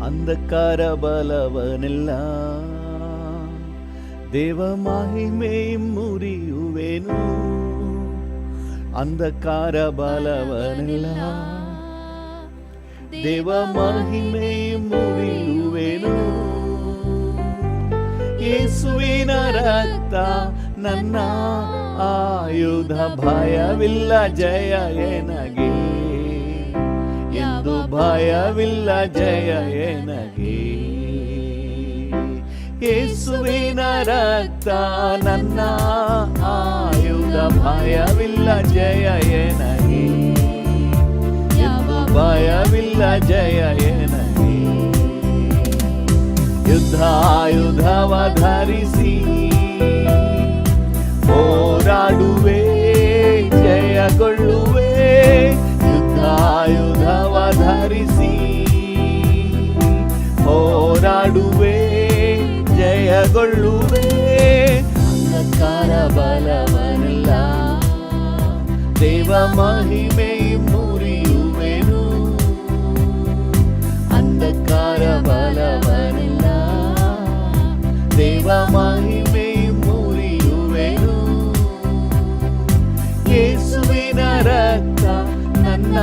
ಅಂಧಕಾರ ಬಲವನೆಲ್ಲ ದೇವ ಮಹಿಮೆಯು ಮುರಿಯುವೆನು. ಅಂಧಕಾರ ಬಲವನೆಲ್ಲ ದೇವ ಮಹಿಮೆಯು ಮುರಿಯುವೆನು. ಯೇಸುವಿನ ರಕ್ತ ನನ್ನ ಆಯುಧ, ಭಯವಿಲ್ಲ ಜಯ ಎನಗೆ, ಎಂದು ಭಯವಿಲ್ಲ ಜಯ ಎನಗೆ. ಯೇಸುವಿನ ರಕ್ತ ನನ್ನ ಆಯುಧ, ಭಯವಿಲ್ಲ ಜಯ ಎನಗೆ, ಎಂದು ಭಯವಿಲ್ಲ ಜಯ ಎನಗೆ. ಯುದ್ಧಾಯುಧವ ಧರಿಸಿ ಹೋರಾಡುವೆ, ಜಯಗೊಳ್ಳುವೆ. ಯುದ್ಧಾಯುಧವ ಧರಿಸಿ ಹೋರಾಡುವೆ, ಜಯಗೊಳ್ಳುವೆ. ಅಂಧಕಾರ ಬಲವನೆಲ್ಲ ದೇವ ಮಹಿಮೆಯು ಮುರಿಯುವೆನು. ಅಂಧಕಾರ ಬಲವನೆಲ್ಲ ದೇವ ಮಹಿಮೆಯು ಮುರಿಯುವೆನು. ಯೇಸುವಿನ ರಕ್ತ ನನ್ನ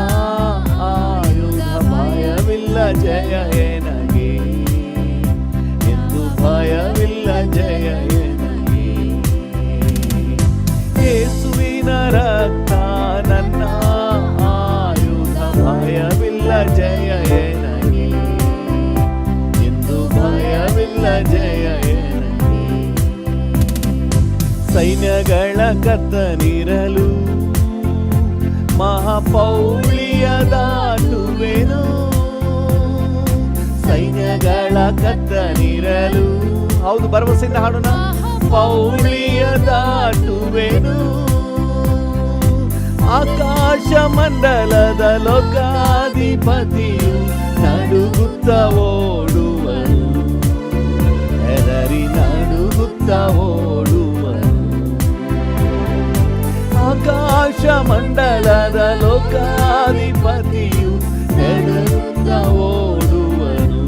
ಆಯುಧ, ಭಯವಿಲ್ಲ ಜಯ ಎನಗೆ, ಎಂದು ಭಯವಿಲ್ಲ ಜಯ ಎನಗೆ. ಯೇಸುವಿನ ರಕ್ತ ನನ್ನ ಆಯುಧ, ಭಯವಿಲ್ಲ ಜಯ ಎನಗೆ, ಎಂದು ಭಯವಿಲ್ಲ ಜಯ ಎನಗೆ. ಸೈನ್ಯಗಳ ಕರ್ತನಿರಲು ಮಹಾಪೌಳಿಯ ದಾಟುವೆನು. ಸೈನ್ಯಗಳ ಕರ್ತನಿರಲು, ಹೌದು ಭರವಸೆಯಿಂದ ಹಾಡೋಣ. ಪೌಳಿಯ ದಾಟುವೆನು. ಆಕಾಶ ಮಂಡಲದ ಲೋಕಾಧಿಪತಿಯು ನಡುಗುತ್ತ ಓಡುವನು, ಹೆದರಿ ನಡುಗುತ್ತ ಓಡುವನು. ಆಕಾಶ ಮಂಡಲದ ಲೋಕಾಧಿಪತಿಯು ನಡುಗುತ್ತ ಓಡುವನು,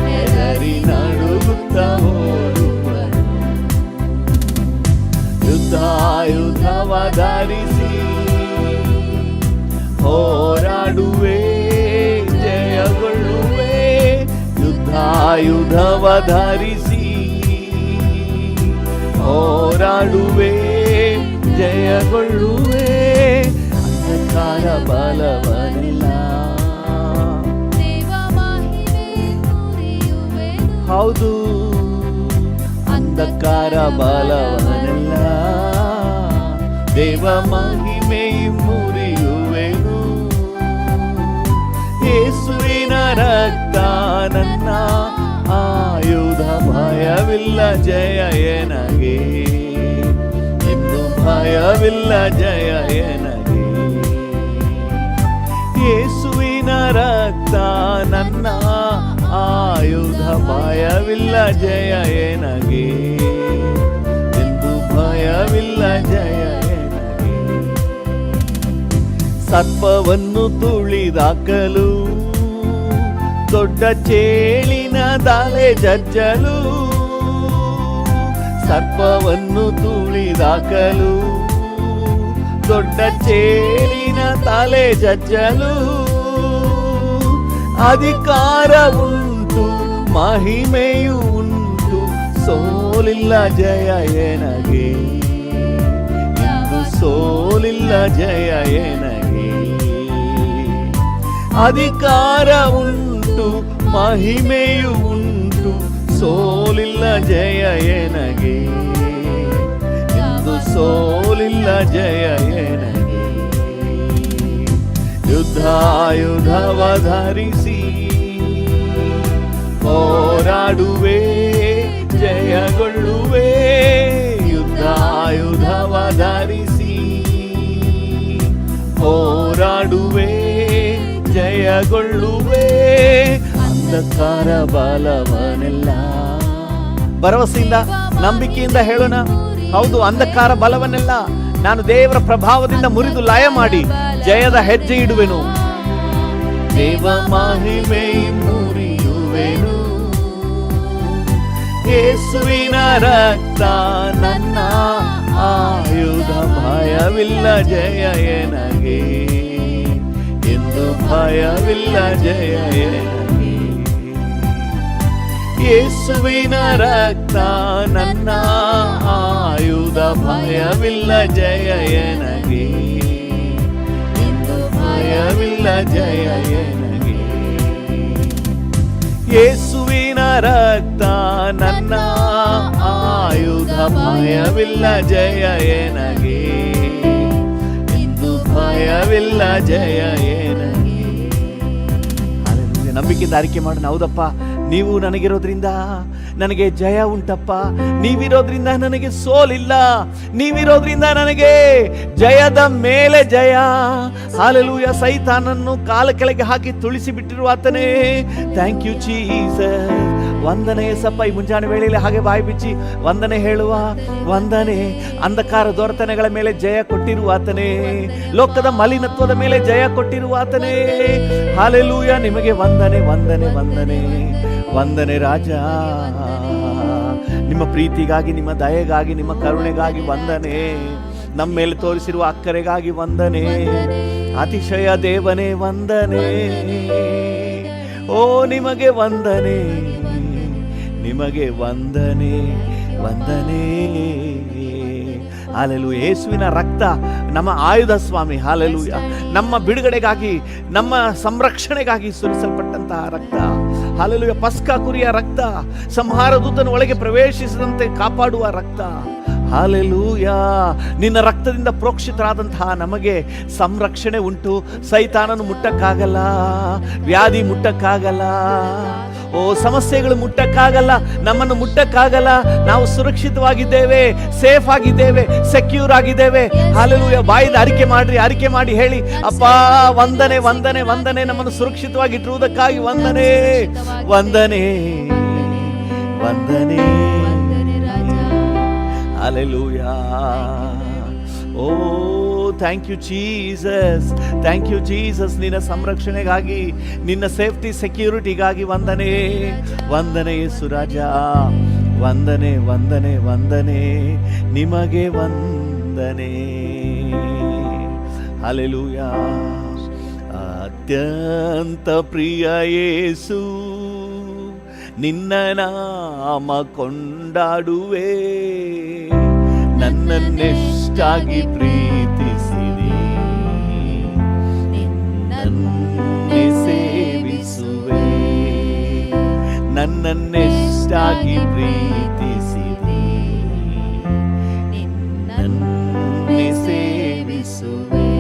ಹೆದರಿ ನಡುಗುತ್ತ ಓಡುವನು. ಯುದ್ಧಾಯುಧವ ಧರಿಸಿ ಹೋರಾಡುವೆ, ಜಯಗೊಳ್ಳುವೆ. ಯುದ್ಧಾಯುಧವ ಧರಿಸಿ ಹೋರಾಡುವೆ, ಜಯಗೊಳ್ಳುವೆ. ಅಂಧಕಾರ ಬಲವನೆಲ್ಲ ಹೌದು, ಅಂಧಕಾರ ಬಲವನೆಲ್ಲ ದೇವ ಮಹಿಮೆಯು ಮುರಿಯುವೆನು. ಯೇಸುವಿನ ರಕ್ತ ನನ್ನ ಆಯುಧ, ಭಯವಿಲ್ಲ ಜಯ ಎನಗೆ, ಎಂದು ಭಯವಿಲ್ಲ ಜಯ ಎನಗೆ. ಯೇಸುವಿನ ರಕ್ತ ನನ್ನ ಆಯುಧ, ಭಯವಿಲ್ಲ ಜಯ ಎನಗೆ, ಎಂದು ಭಯವಿಲ್ಲ ಜಯ ಎನಗೆ. ಸರ್ಪವನ್ನು ತುಳಿದಾಕಲು, ದೊಡ್ಡ ಚೇಳಿನ ತಲೆ ಜಜ್ಜಲು. ಸರ್ಪವನ್ನು ತುಳಿದಾಕಲು, ದೊಡ್ಡ ಚೇಳಿನ ತಲೆ ಜಜ್ಜಲು. ಅಧಿಕಾರ ಉಂಟು, ಮಹಿಮೆಯು ಉಂಟು, ಸೋಲಿಲ್ಲ ಜಯ ಎನಗೆ, ಎಂದು ಸೋಲಿಲ್ಲ ಜಯ ಎನಗೆ. ಅಧಿಕಾರ ಉಂಟು, ಮಹಿಮೆಯು ಉಂಟು, ಸೋಲಿಲ್ಲ ಜಯ ಎನಗೆ, ಎಂದು ಸೋಲಿಲ್ಲ ಜಯ ಎನಗೆ. ಯುದ್ಧಾಯುಧವ ಧರಿಸಿ ಹೋರಾಡುವೆ, ಜಯಗೊಳ್ಳುವೆ. ಯುದ್ಧಾಯುಧವ ಧರಿಸಿ ಹೋರಾಡುವೆ, ಜಯಗೊಳ್ಳುವೆ. ಅಂಧಕಾರ ಬಲವನೆಲ್ಲ, ಭರವಸೆಯಿಂದ ನಂಬಿಕೆಯಿಂದ ಹೇಳೋಣ. ಹೌದು, ಅಂಧಕಾರ ಬಲವನ್ನೆಲ್ಲ ನಾನು ದೇವರ ಪ್ರಭಾವದಿಂದ ಮುರಿದು ಲಯ ಮಾಡಿ ಜಯದ ಹೆಜ್ಜೆ ಇಡುವೆನು. ದೇವ ಮಹಿಮೆಯು ಮುರಿಯುವೆನು. ಯೇಸುವಿನ ರಕ್ತ ನನ್ನ ಆಯುಧ, ಭಯವಿಲ್ಲ ಜಯ ಎನಗೆ, ಎಂದು ಭಯವಿಲ್ಲ ಜಯ ಎನಗೆ. ಯೇಸುವಿನ ರಕ್ತ ನನ್ನ ಆಯುಧ, ಭಯವಿಲ್ಲ ಜಯ ಎನಗೆ, ಎಂದು ಭಯವಿಲ್ಲ ಜಯ ಎನಗೆ. ಯೇಸುವಿನ ರಕ್ತ ನನ್ನ ಆಯುಧ, ಭಯವಿಲ್ಲ ಜಯ ಎನಗೆ, ಎಂದು ಭಯವಿಲ್ಲ ಜಯ ಎನಗೆ. ನಂಬಿಕೆಯಿಂದ ಆರಿಕೆ ಮಾಡೋಣ. ಹೌದಪ್ಪ, ನೀವು ನನಗಿರೋದ್ರಿಂದ ನನಗೆ ಜಯ ಉಂಟಪ್ಪ, ನೀವಿರೋದ್ರಿಂದ ನನಗೆ ಸೋಲಿಲ್ಲ, ನೀವಿರೋದ್ರಿಂದ ನನಗೆ ಜಯದ ಮೇಲೆ ಜಯ. ಹಾಲೆಲೂಯ. ಸೈತಾನನ್ನು ಕಾಲ ಕೆಳಗೆ ಹಾಕಿ ತುಳಿಸಿ ಬಿಟ್ಟಿರುವ ಆತನೇ, ಥ್ಯಾಂಕ್ ಯು ಜೀಸಸ್. ವಂದನೆ ಸಪ್ಪ. ಈ ಮುಂಜಾನೆ ವೇಳೆಯಲ್ಲಿ ಹಾಗೆ ಬಾಯಿ ಬಿಚ್ಚಿ ವಂದನೆ ಹೇಳುವ. ವಂದನೆ. ಅಂಧಕಾರ ದೊರೆತನಗಳ ಮೇಲೆ ಜಯ ಕೊಟ್ಟಿರುವ ಆತನೇ, ಲೋಕದ ಮಲಿನತ್ವದ ಮೇಲೆ ಜಯ ಕೊಟ್ಟಿರುವ ಆತನೇ, ಹಾಲೆಲೂಯ. ನಿಮಗೆ ವಂದನೆ ವಂದನೆ ವಂದನೆ ವಂದನೆ ರಾಜ. ನಿಮ್ಮ ಪ್ರೀತಿಗಾಗಿ, ನಿಮ್ಮ ದಯೆಗಾಗಿ, ನಿಮ್ಮ ಕರುಣೆಗಾಗಿ ವಂದನೆ. ನಮ್ಮ ಮೇಲೆ ತೋರಿಸಿರುವ ಅಕ್ಕರೆಗಾಗಿ ವಂದನೆ. ಅತಿಶಯ ದೇವನೇ ವಂದನೆ. ಓ ನಿಮಗೆ ವಂದನೆ, ನಿಮಗೆ ವಂದನೆ ವಂದನೆ. ಹಾಲೆಲೂಯ. ಯೇಸುವಿನ ರಕ್ತ ನಮ್ಮ ಆಯುಧ ಸ್ವಾಮಿ. ಹಾಲೆಲೂಯ. ನಮ್ಮ ಬಿಡುಗಡೆಗಾಗಿ, ನಮ್ಮ ಸಂರಕ್ಷಣೆಗಾಗಿ ಸುರಿಸಲ್ಪಟ್ಟಂತಹ ರಕ್ತ. ಹಾಲೆಲೂಯ. ಪಸ್ಕ ಕುರಿಯ ರಕ್ತ, ಸಂಹಾರ ದೂತನ ಒಳಗೆ ಪ್ರವೇಶಿಸದಂತೆ ಕಾಪಾಡುವ ರಕ್ತ. ಹಾಲೆಲೂಯ. ನಿನ್ನ ರಕ್ತದಿಂದ ಪ್ರೋಕ್ಷಿತರಾದಂತಹ ನಮಗೆ ಸಂರಕ್ಷಣೆ ಉಂಟು. ಸೈತಾನನು ಮುಟ್ಟಕ್ಕಾಗಲ್ಲ, ವ್ಯಾಧಿ ಮುಟ್ಟಕ್ಕಾಗಲ್ಲ, ಓ ಸಮಸ್ಯೆಗಳು ಮುಟ್ಟಕ್ಕಾಗಲ್ಲ, ನಮ್ಮನ್ನು ಮುಟ್ಟಕ್ಕಾಗಲ್ಲ. ನಾವು ಸುರಕ್ಷಿತವಾಗಿದ್ದೇವೆ, ಸೇಫ್ ಆಗಿದ್ದೇವೆ, ಸೆಕ್ಯೂರ್ ಆಗಿದ್ದೇವೆ. ಹಾಲೆಲೂಯ. ಬಾಯಿಂದ ಅರಿಕೆ ಮಾಡ್ರಿ, ಅರಿಕೆ ಮಾಡಿ ಹೇಳಿ, ಅಪ್ಪ ವಂದನೆ ವಂದನೆ ವಂದನೆ. ನಮ್ಮನ್ನು ಸುರಕ್ಷಿತವಾಗಿಟ್ಟಿರುವುದಕ್ಕಾಗಿ ವಂದನೆ ವಂದನೆ ವಂದನೆ. Hallelujah. Oh thank you Jesus, thank you Jesus. ನಿನ್ನ ಸಂರಕ್ಷಣೆಗಾಗಿ, ನಿನ್ನ ಸೇಫ್ಟಿ ಸೆಕ್ಯೂರಿಟಿಗಾಗಿ ವಂದನೆ ವಂದನೆ ಯೇಸುರಾಜ. ವಂದನೆ ವಂದನೆ ವಂದನೆ, ನಿಮಗೆ ವಂದನೆ. ಹಲ್ಲೆಲೂಯಾ. ಅತ್ಯಂತ ಪ್ರಿಯ ಯೇಸು, ನಿನ್ನ ನಾಮ ಕೊಂಡಾಡುವೆ. ನನ್ನನ್ನೆಷ್ಟಾಗಿ ಪ್ರೀತಿಸಿದೆ, ನಿನ್ನನ್ನೇ ಸೇವಿಸುವೆ. ನನ್ನನ್ನೆಷ್ಟಾಗಿ ಪ್ರೀತಿಸಿದೆ, ನಿನ್ನನ್ನೇ ಸೇವಿಸುವೆ.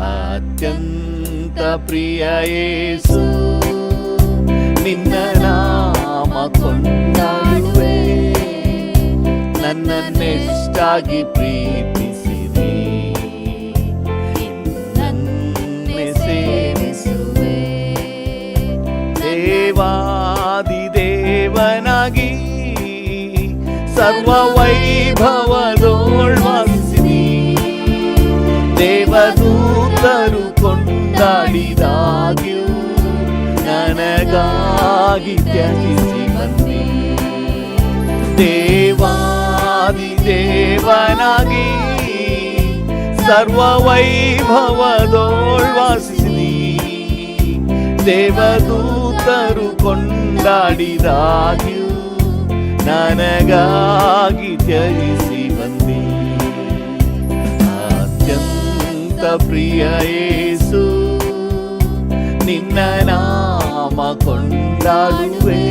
ಅತ್ಯಂತ ಪ್ರಿಯ ಯೇಸು, ನಿನ್ನ ನಾಮ ಕೊಂಡಾಡುವೆ. ನನ್ನನ್ನೆಷ್ಟಾಗಿ ಪ್ರೀತಿಸಿದೆ, ನನ್ನೇ ಸೇವಿಸುವೆ. ದೇವಾದಿ ದೇವನಾಗಿ ಸರ್ವ ವೈಭವದೋಳ್ವಾಸಿನಿ. ದೇವದೂತರು ಕೊಂಡಾಡಿದಾಗ್ಯೂ ನನಗಾಗಿ ತ್ಯಜಿಸಿ ಬನ್ನಿ. ದೇವಾದಿ ದೇವನಾಗಿ ಸರ್ವ ವೈಭವದೋಳ್ವಾಸಿನಿ. ದೇವದೂತರು ಕೊಂಡಾಡಿದಾಗ್ಯೂ ನನಗಾಗಿ ತ್ಯಜಿಸಿ ಬಂದಿ. ಅತ್ಯಂತ ಪ್ರಿಯ ಯೇಸು, ನಿನ್ನ ನಾಮ ಕೊಂಡಾಡುವೆ.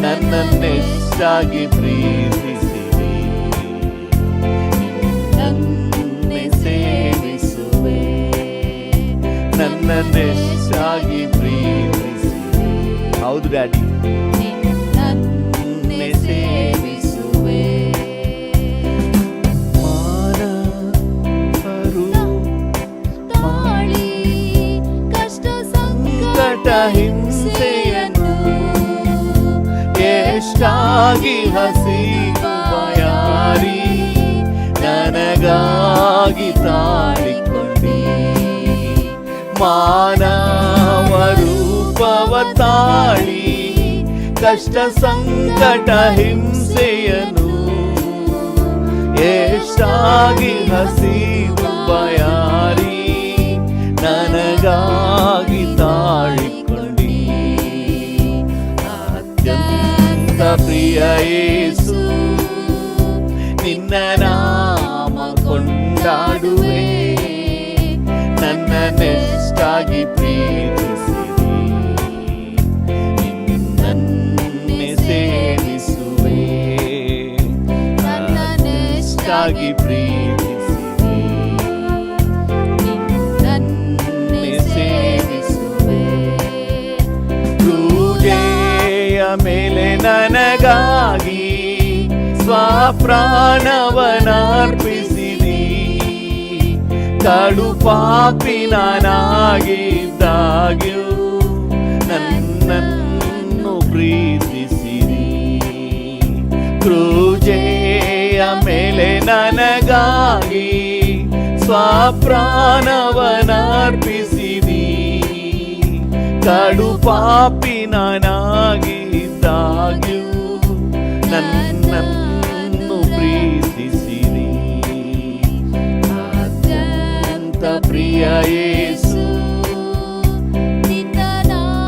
ನನ್ನನ್ನೆಷ್ಟಾಗಿ ಪ್ರೀತಿಸಿದೆ, ನನ್ನೇ ಸೇವಿಸುವೆ. ನನ್ನನ್ನೆಷ್ಟಾಗಿ ಪ್ರೀತಿಸಿದೆ. ಹೌದು ಡ್ಯಾಡಿ, ನನ್ನೇ ಸೇವಿಸುವೆ. ಮಾನವರು ತಾಳಿ ಕಷ್ಟ ಸಂಕಟ ಹಿಂಸೆಯನ್ನು ಎಷ್ಟಾಗಿ ಹಸಿಯುವ ಯಾರಿ ನನಗಾಗಿ ತಾಳಿಕೊಂಡಿ. ಮಾನವ ರೂಪವ ತಾಳಿ ಕಷ್ಟ ಸಂಕಟ ಹಿಂಸೆಯನು ಎಷ್ಟಾಗಿ ಹಸಿದು ಬಯಾರಿ ನನಗಾಗಿ ತಾಳಿಕೊಂಡಿ ಅತ್ಯಂತ ಪ್ರಿಯ ಯೇಸು ನಿನ್ನ ನಾಮ ಕೊಂಡಾಡುವೆ ನನ್ನನ್ನೆಷ್ಟಾಗಿ ಪ್ರೀತಿಸಿರಿ ನಿನ್ನನ್ನೇ ಸೇವಿಸುವೆ ನನ್ನನ್ನೆಷ್ಟಾಗಿ ಪ್ರೀತಿಸಿರಿ ನಿನ್ನನ್ನೇ ಸೇವಿಸುವೆ ಕ್ರೂಜೆಯ ಮೇಲೆ ನನಗಾಗಿ ಸ್ವಪ್ರಾಣವನರ್ಪಿಸಿದಿ ಕಡು ಪಾಪಿ ನಾನಾಗಿದ್ದಾಗ್ಯೂ ನನ್ನನ್ನು ಪ್ರೀತಿಸಿರಿ ಕ್ರೂಜೆಯ ಮೇಲೆ ನನಗಾಗಿ ಸ್ವಪ್ರಾಣವನರ್ಪಿಸಿದಿ ಕಡು ಪಾಪಿ ನಾನಾಗಿದ್ದಾಗ್ಯೂ ನನ್ನನ್ನು ಪ್ರೀತಿಸಿರಿ ಅತ್ಯಂತ ಪ್ರಿಯ ಯೇಸು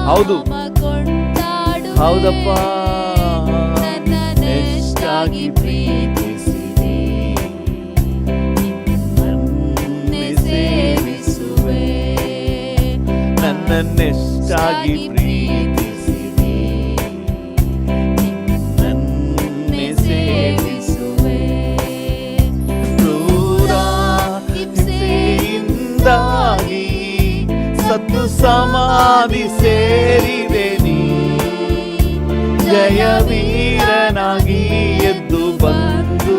ಹೌದು ಹೌದಪ್ಪ ನನ್ನನ್ನೆಷ್ಟಾಗಿ ಪ್ರೀತಿಸಿರಿ ನನ್ನನ್ನೇ ಸೇವಿಸುವೆ ನನ್ನನ್ನೆಷ್ಟಾಗಿ ಪ್ರೀತಿಸಿರಿ ನನ್ನನ್ನೇ ಸೇವಿಸುವೆ ಕ್ರೂರ ಹಿಂಸೆಯಿಂದಾಗಿ ಸತ್ತು ಸಮಾಧಿ ಸೇರಿದೆ ನೀ ಜಯವೀರನಾಗಿ ಎದ್ದು ಬಂದು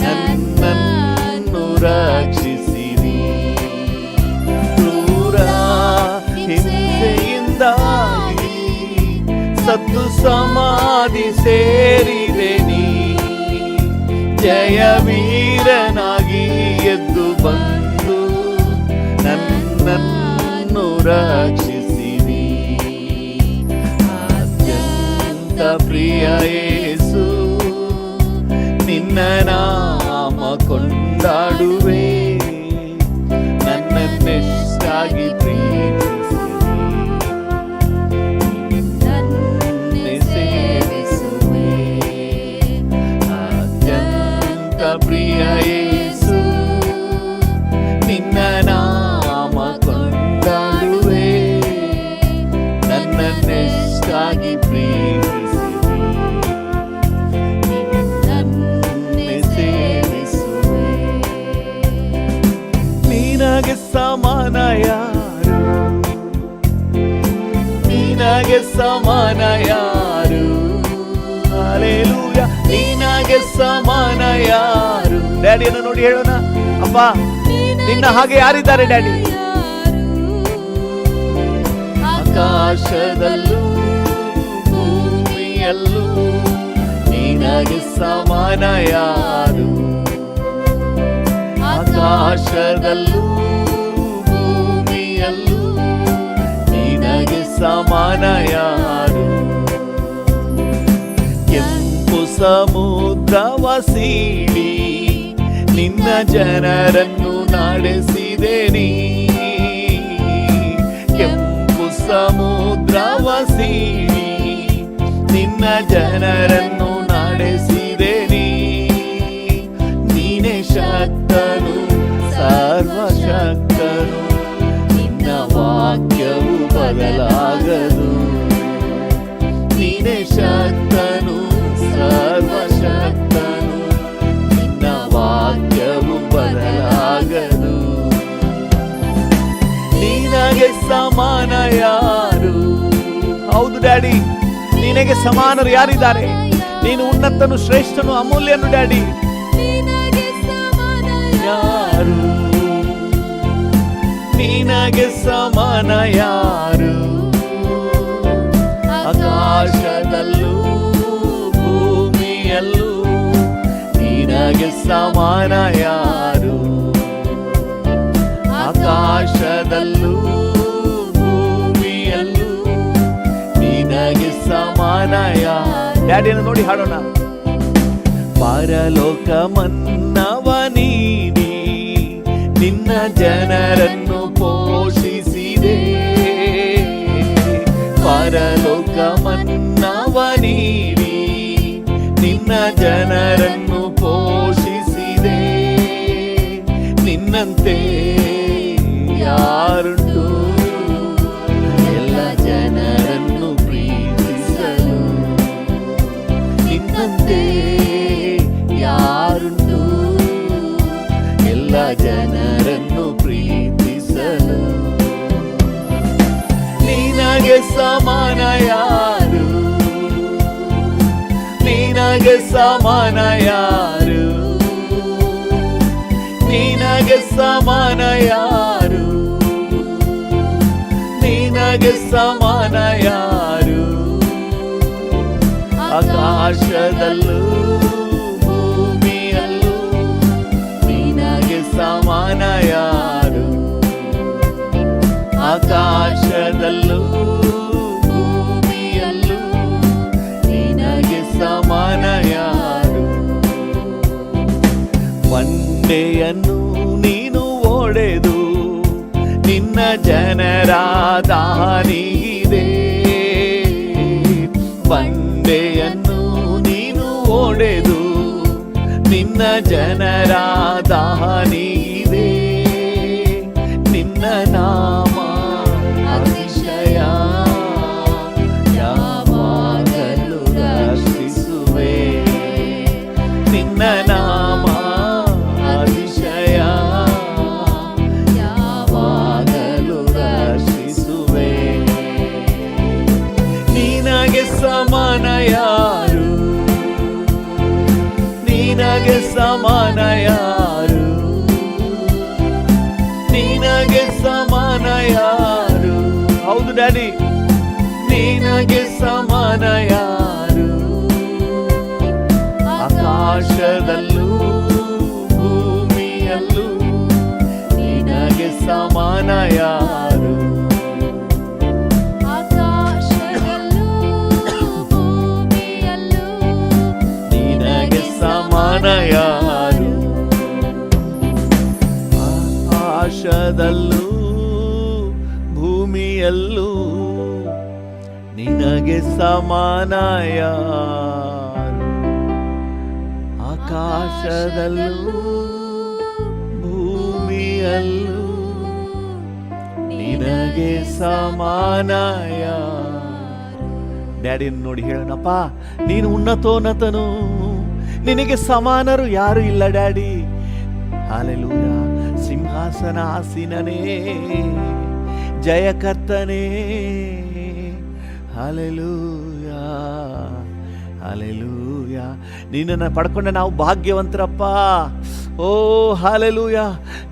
ನನ್ನನ್ನು ರಕ್ಷಿಸಿರಿ ಕ್ರೂರ ಹಿಂಸೆಯಿಂದಾಗಿ ಸತ್ತು ಸಮಾಧಿ ಸೇರಿದೆ ನೀ ಜಯವೀರನಾಗಿ ಎದ್ದು ಬಂದು ನನ್ನನ್ನು ರಕ್ಷಿಸಿರಿ ಅತ್ಯಂತ ಪ್ರಿಯ ಯೇಸು ನಿನ್ನ ನಾಮ ಕೊಂಡಾಡುವೆ ನನ್ನನ್ನೆಷ್ಟಾಗಿ ಪ್ರೀತಿಸಿರಿ ನನ್ನನ್ನೇ ಸೇವಿಸುವೆ ಅತ್ಯಂತ ಪ್ರಿಯ ಯೇಸು ನಿನ್ನ ನಾಮ ಕೊಂಡಾಡುವೆ ನನ್ನನ್ನೆಷ್ಟಾಗಿ ಪ್ರೀತಿಸಿರಿ ನನ್ನನ್ನೇ ಸೇವಿಸುವೆ ನಿನಗೆ ಸಮಾನ ಯಾರು ನಿನಗೆ ಸಮಾನ ಯಾರು ಹಲ್ಲೆಲೂಯಾ ನಿನಗೆ ಸಮಾನ ಯಾರು ಡ್ಯಾಡಿಯನ್ನು ನೋಡಿ ಹೇಳೋಣ ಅಪ್ಪ ನಿನ್ನ ಹಾಗೆ ಯಾರಿದ್ದಾರೆ ಡ್ಯಾಡಿ ಆಕಾಶದಲ್ಲೂ ಭೂಮಿಯಲ್ಲೂ ನಿನಗೆ ಸಮಾನ ಯಾರು ಆಕಾಶದಲ್ಲೂ ಭೂಮಿಯಲ್ಲೂ ನಿನಗೆ ಸಮಾನ ಯಾರು ಕೆಂಪು ಸಮುದ್ರವ ಸೀಳಿ ನಿನ್ನ ಜನರನ್ನು ನಡೆಸಿದೆ ನೀ ಕೆಂಪು ಸಮುದ್ರವ ಸೀಳಿ ನಿನ್ನ ಜನರನ್ನು ನಡೆಸಿದೆ ನೀ ನೀನೇ ಶಕ್ತನು ಸರ್ವಶಕ್ತನು ನಿನ್ನ ವಾಕ್ಯವು ಬದಲಾಗದು ನೀನೇ ಶಕ್ತನು ಸರ್ವಶಕ್ತನು ನಿನ್ನ ವಾಕ್ಯವು ಬದಲಾಗದು ನಿನಗೆ ಸಮಾನ ಯಾರು ಹೌದು ಡ್ಯಾಡಿ ನಿನಗೆ ಸಮಾನರು ಯಾರಿದ್ದಾರೆ ನೀನು ಉನ್ನತನು ಶ್ರೇಷ್ಠನು ಅಮೂಲ್ಯನು ಡ್ಯಾಡಿ ಯಾರು ನಿನಗೆ ಸಮಾನ ಯಾರು ಆಕಾಶದಲ್ಲೂ ಭೂಮಿಯಲ್ಲೂ ನಿನಗೆ ಸಮಾನ ಯಾರು ಆಕಾಶದಲ್ಲೂ ಭೂಮಿಯಲ್ಲೂ ನಿನಗೆ ಸಮಾನ ಡ್ಯಾಡಿಯನ್ನು ನೋಡಿ ಹಾಡೋಣ. ಪರಲೋಕ ಮನ್ನವ ನೀಡಿ ನಿನ್ನ ಜನರನ್ನು ಪೋಷಿಸಿದೆ. ಪರಲೋಕ ಮನ್ನವ ನೀಡಿ ನಿನ್ನ ಜನರನ್ನು ಪೋಷಿಸಿದೆ. ನಿನ್ನಂತೆ ಯಾರುಂಟು ಎಲ್ಲ ಜನರನ್ನು ಪ್ರೀತಿಸಲು. ನಿನ್ನಂತೆ ಯಾರುಂಟು ಎಲ್ಲ ಜನರನ್ನು ಪ್ರೀತಿಸಲು. ನಿನಗೆ ಸಮಾನ ಯಾರು, ನಿನಗೆ ಸಮಾನ ಯಾರು, ನಿನಗೆ ಸಮಾನ ಯಾರು, ನಿನಗೆ ಸಮಾನ ಯಾರು. ಆಕಾಶದಲ್ಲೂ ಭೂಮಿಯಲ್ಲೂ ನಿನಗೆ ಸಮಾನ ಯಾರು. ಆಕಾಶದಲ್ಲೂ ಭೂಮಿಯಲ್ಲೂ ನಿನಗೆ ಸಮಾನ ಯಾರು. ಬಂಡೆಯನ್ನು ನೀನು ಒಡೆದು ನಿನ್ನ ಜನರ ದಾನಿಗಿದೆ. ಬಂಡೆಯನ್ನು ನೀನು ಒಡೆದು ನಿನ್ನ ಜನರ ದಾನಿಗಿದೆ. ನಿನ್ನ ನಾಮ ಅತಿಶಯ ಯಾವಾಗಲೂ ರಕ್ಷಿಸುವೆ. ನಿನ್ನ ನಾಮ ಅತಿಶಯ ಯಾವಾಗಲೂ ರಕ್ಷಿಸುವೆ. ನಿನಗೆ ಸಮಾನ ಯಾರು, ನಿನಗೆ ಸಮಾನ ಯಾರು, ನಿನಗೆ ಸಮಾನ ಯಾರು. ಹೌದು ಡ್ಯಾಡಿ, ನಿನಗೆ ಸಮಾನ ಯಾರು. ಆಕಾಶದಲ್ಲೂ ಭೂಮಿಯಲ್ಲೂ ನಿನಗೆ ಸಮಾನ ಯಾರು. ಆಕಾಶದಲ್ಲೂ ಭೂಮಿಯಲ್ಲೂ ನಿನಗೆ ಸಮಾನ ಯಾರು. ಆಕಾಶದಲ್ಲೂ ಭೂಮಿಯಲ್ಲೂ ನಿನಗೆ ಸಮಾನ ಯಾರು. ಆಕಾಶದಲ್ಲೂ ಭೂಮಿಯಲ್ಲೂ ನಿನಗೆ ಸಮಾನ ಯಾರು. ಡ್ಯಾಡಿಯನ್ನು ನೋಡಿ ಹೇಳೋಣಪ್ಪ, ನೀನು ಉನ್ನತೋನ್ನತನು, ನಿನಗೆ ಸಮಾನರು ಯಾರು ಇಲ್ಲ ಡ್ಯಾಡಿ. ಹಾಲೆಲೂಯ. ಸಿಂಹಾಸನ ಆಸೀನನೇ, ಜಯಕರ್ತನೇ. Hallelujah, hallelujah. ನಿನ್ನನ್ನು ಪಡ್ಕೊಂಡ ನಾವು ಭಾಗ್ಯವಂತರಪ್ಪ. ಓ ಹಾಲೆಲೂಯ.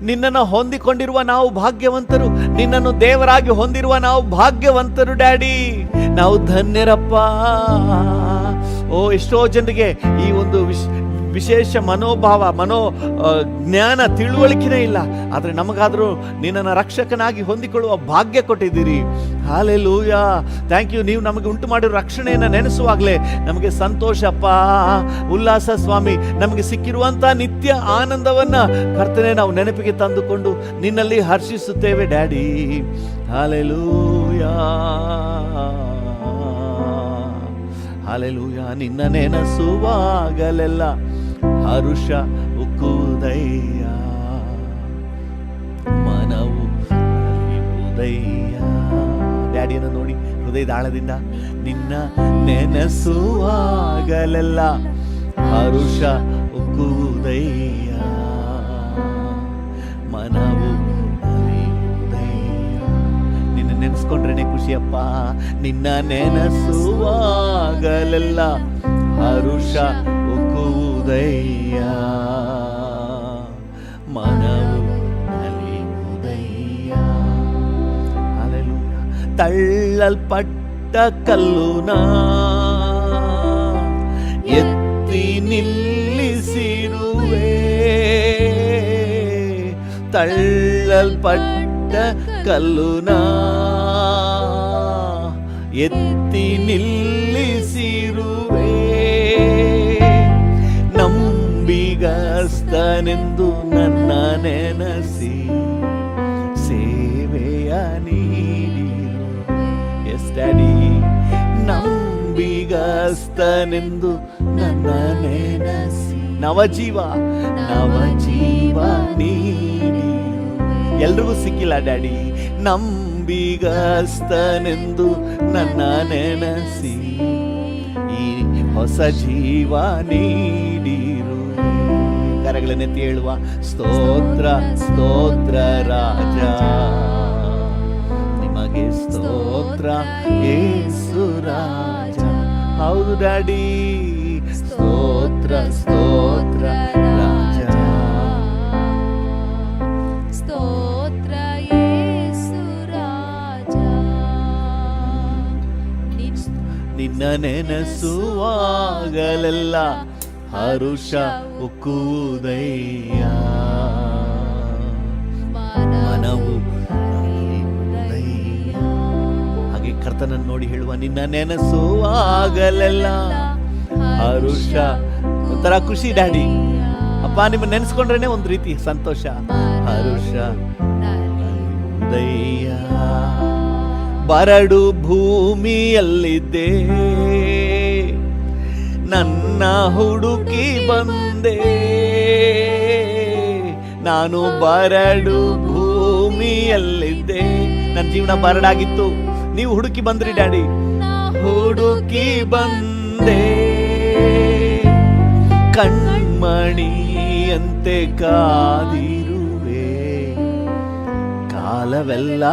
ನಿನ್ನನ್ನು ಹೊಂದಿಕೊಂಡಿರುವ ನಾವು ಭಾಗ್ಯವಂತರು, ನಿನ್ನನ್ನು ದೇವರಾಗಿ ಹೊಂದಿರುವ ನಾವು ಭಾಗ್ಯವಂತರು ಡ್ಯಾಡಿ. ನಾವು ಧನ್ಯರಪ್ಪ. ಓ ಎಷ್ಟೋ ಜನರಿಗೆ ಈ ಒಂದು ವಿಶೇಷ ಮನೋಭಾವ, ಜ್ಞಾನ, ತಿಳುವಳಿಕೆನೇ ಇಲ್ಲ. ಆದರೆ ನಮಗಾದರೂ ನಿನ್ನನ್ನು ರಕ್ಷಕನಾಗಿ ಹೊಂದಿಕೊಳ್ಳುವ ಭಾಗ್ಯ ಕೊಟ್ಟಿದ್ದೀರಿ. ಹಾಲೆಲೂಯ. Thank you. ನೀವು ನಮಗೆ ಉಂಟು ಮಾಡಿರೋ ರಕ್ಷಣೆಯನ್ನು ನೆನೆಸುವಾಗಲೇ ನಮಗೆ ಸಂತೋಷಪ್ಪ, ಉಲ್ಲಾಸ ಸ್ವಾಮಿ. ನಮಗೆ ಸಿಕ್ಕಿರುವಂಥ ನಿತ್ಯ ಆನಂದವನ್ನು ಕರ್ತನೆ ನಾವು ನೆನಪಿಗೆ ತಂದುಕೊಂಡು ನಿನ್ನಲ್ಲಿ ಹರ್ಷಿಸುತ್ತೇವೆ ಡ್ಯಾಡಿ. Hallelujah, hallelujah. ನಿನ್ನ ನೆನೆಸುವಾಗಲೆಲ್ಲ ಹರುಷ ಉಕ್ಕುವುದಯ್ಯ, ಮನವು ಅಲಿಯುವುದಯ್ಯ. ಡ್ಯಾಡಿಯನ್ನು ನೋಡಿ ಹೃದಯದ ಆಳದಿಂದ, ನಿನ್ನ ನೆನೆಸುವಾಗಲೆಲ್ಲ ಹರುಷ ಉಕ್ಕುವುದಯ್ಯ, ಮನವು ಅಲಿಯುವುದಯ್ಯ. ನಿನ್ನ ನೆನೆಸ್ಕೊಂಡ್ರೇನೆ ಖುಷಿಯಪ್ಪ. ನಿನ್ನ ನೆನೆಸುವಾಗಲೆಲ್ಲ ಹರುಷ ಉಕ್ಕುವುದಯ್ಯ, ಮನವು ಅಲಿಯುವುದಯ್ಯ. ಹಲ್ಲೆಲೂಯ. ತಳ್ಳಲ್ಪಟ್ಟ ಕಲ್ಲುನ ಎತ್ತಿ ನಿಲ್ಲಿಸಿರುವೆ. ತಳ್ಳಲ್ಪಟ್ಟ ಕಲ್ಲುನ ಎತ್ತಿ ನಿಲ್ಲಿಸಿರುವೆ. ನಂಬಿಗಸ್ತನೆಂದು ನನ್ನ ನೆನಸಿ ಸೇವೆಯ ನೀಡಿರು. ಎಸ್ ಡ್ಯಾಡಿ, ನಂಬಿಗಸ್ತನೆಂದು ನನ್ನ ನೆನಸಿ ನವಜೀವ ನೀಡಿರು. ಎಲ್ರಿಗೂ ಸಿಕ್ಕಿಲ್ಲ ಡ್ಯಾಡಿ. ನಂಬಿಗಸ್ತನೆಂದು ನನ್ನ ನೆನಸಿ ಈ ಹೊಸ ಜೀವ ನೀಡಿರು. ಕರಗಳನ್ನೆತ್ತಿ ಹೇಳುವ ಸ್ತೋತ್ರ ಸ್ತೋತ್ರ ರಾಜ, ನಿಮಗೆ ಸ್ತೋತ್ರ ಯೇಸು ರಾಜ. ಹೌದು ಡ್ಯಾಡಿ, ಸ್ತೋತ್ರ ಸ್ತೋತ್ರ ರಾಜ, ಸ್ತೋತ್ರ ಯೇಸು ರಾಜ. ನಿನ್ನ ನೆನಸುವಾಗಲೆಲ್ಲ ಹರುಷ ಉಕ್ಕುವುದಯ್ಯ, ಮನವು ನಲಿಯುವುದಯ್ಯ. ಹಾಗೆ ಕರ್ತನನ್ನು ನೋಡಿ ಹೇಳುವ, ನಿನ್ನ ನೆನಸುವಾಗಲೆಲ್ಲ ಹರುಷ. ಒಂಥರ ಖುಷಿ ಡ್ಯಾಡಿ. ಅಪ್ಪ, ನಿಮ್ಮ ನೆನೆಸ್ಕೊಂಡ್ರೇನೆ ಒಂದು ರೀತಿ ಸಂತೋಷ. ಹರುಷ ನಲಿಯುವುದಯ್ಯ. ಬರಡು ಭೂಮಿಯಲ್ಲಿದ್ದೆ, ನನ್ನ ಹುಡುಕಿ ಬಂದೆ. ನಾನು ಬರಡು ಭೂಮಿಯಲ್ಲಿದ್ದೆ, ನನ್ನ ಜೀವನ ಬರಡಾಗಿತ್ತು, ನೀವು ಹುಡುಕಿ ಬಂದ್ರಿ ಡ್ಯಾಡಿ. ಹುಡುಕಿ ಬಂದೆ, ಕಣ್ಮಣಿಯಂತೆ ಕಾದಿರುವೆ, ಕಾಲವೆಲ್ಲ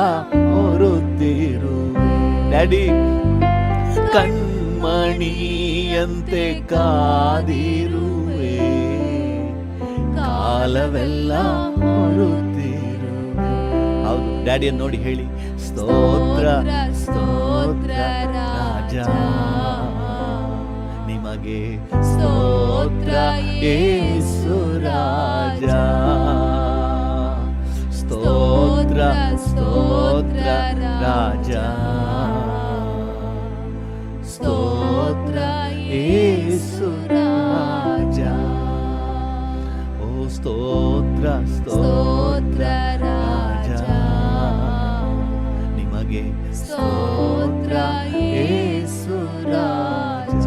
ಹೊರುತ್ತಿರುವೆ. ಡ್ಯಾಡಿ, ಕಣ್ಮಣಿಯಂತೆ ಕಾದಿರುವೆ, ಕಾಲವೆಲ್ಲ ಹೊರುತ್ತಿರುವೆ. ಹೌದು, ಡ್ಯಾಡಿಯನ್ನು ನೋಡಿ ಹೇಳಿ, ಸ್ತೋತ್ರ ಸ್ತೋತ್ರ ರಾಜ, ನಿಮಗೆ ಸ್ತೋತ್ರ ಯೇಸು ರಾಜ. ಸ್ತೋತ್ರ ಸ್ತೋತ್ರ ರಾಜ, ಸ್ತೋತ್ರ ಯೇಸು ರಾಜ. ಓ ಸ್ತೋತ್ರ ಸ್ತೋತ್ರ ರಾಜ, ನಿಮಗೆ ಸ್ತೋತ್ರ ಯೇಸು ರಾಜ.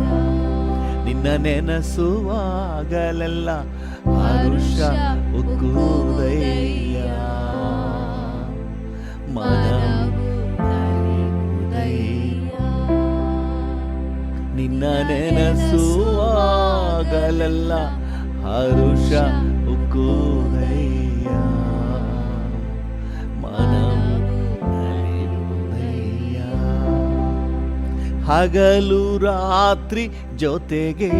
ನಿನ್ನ ನೆನಸುವಾಗಲೆಲ್ಲ ಹರುಷ ಉಕ್ಕುವುದಯ್ಯ, ಮನವು ನಲಿಯುವುದಯ್ಯ. ನಿನ್ನ ನೆನಸುವಾಗಲೆಲ್ಲ ಹರುಷ ಉಕ್ಕುವುದಯ್ಯ, ಮನವು ನಲಿಯುವುದಯ್ಯ. ಹಗಲು ರಾತ್ರಿ ಜೊತೆಗೆ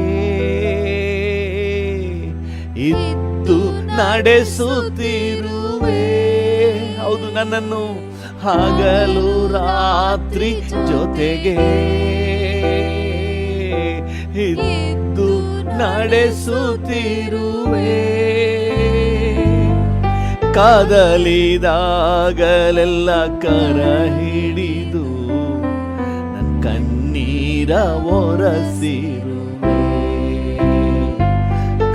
ಇದ್ದು ನಡೆಸುತ್ತಿರುವೆ. ಹೌದು, ನನ್ನನ್ನು ಹಗಲು ರಾತ್ರಿ ಜೊತೆಗೆ ಇದ್ದು ನಡೆಸುತ್ತಿರುವೆ. ಕದಲಿದಾಗಲೆಲ್ಲ ಕರ ಹಿಡಿದು ನನ್ನ ಕಣ್ಣೀರ ಒರೆಸಿರುವೆ.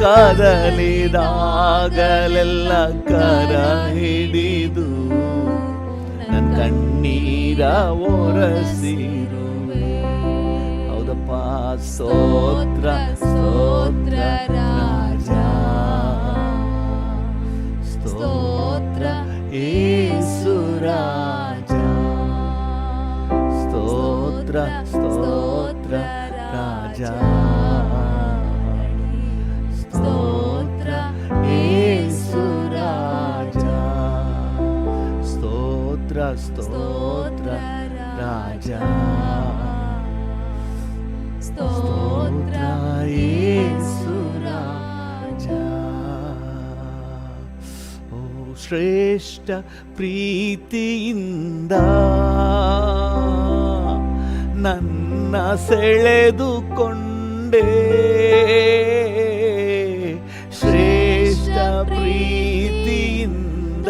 ಕದಲಿದಾಗಲೆಲ್ಲ ಕರ ಹಿಡಿದು ನನ್ನ ಕಣ್ಣೀರ ಒರೆಸಿರುವೆ. ಹೌದಪ್ಪ, ಸ್ತೋತ್ರ ಸ್ತೋತ್ರ ರಾಜ, ಸ್ತೋತ್ರ ಯೇಸು ರಾಜ. ಸ್ತೋತ್ರ ಸ್ತೋತ್ರ ರಾಜ, ಸ್ತೋತ್ರ ಯೇಸು ರಾಜ. ಸ್ತೋತ್ರ ಸ್ತೋತ್ರ ರಾಜ, ಸ್ತೋತ್ರ ಯೇಸು ರಾಜ. ಓ ಶ್ರೇಷ್ಠ ಪ್ರೀತಿಯಿಂದ ನನ್ನ ಸೆಳೆದುಕೊಂಡೆ. ಶ್ರೇಷ್ಠ ಪ್ರೀತಿಯಿಂದ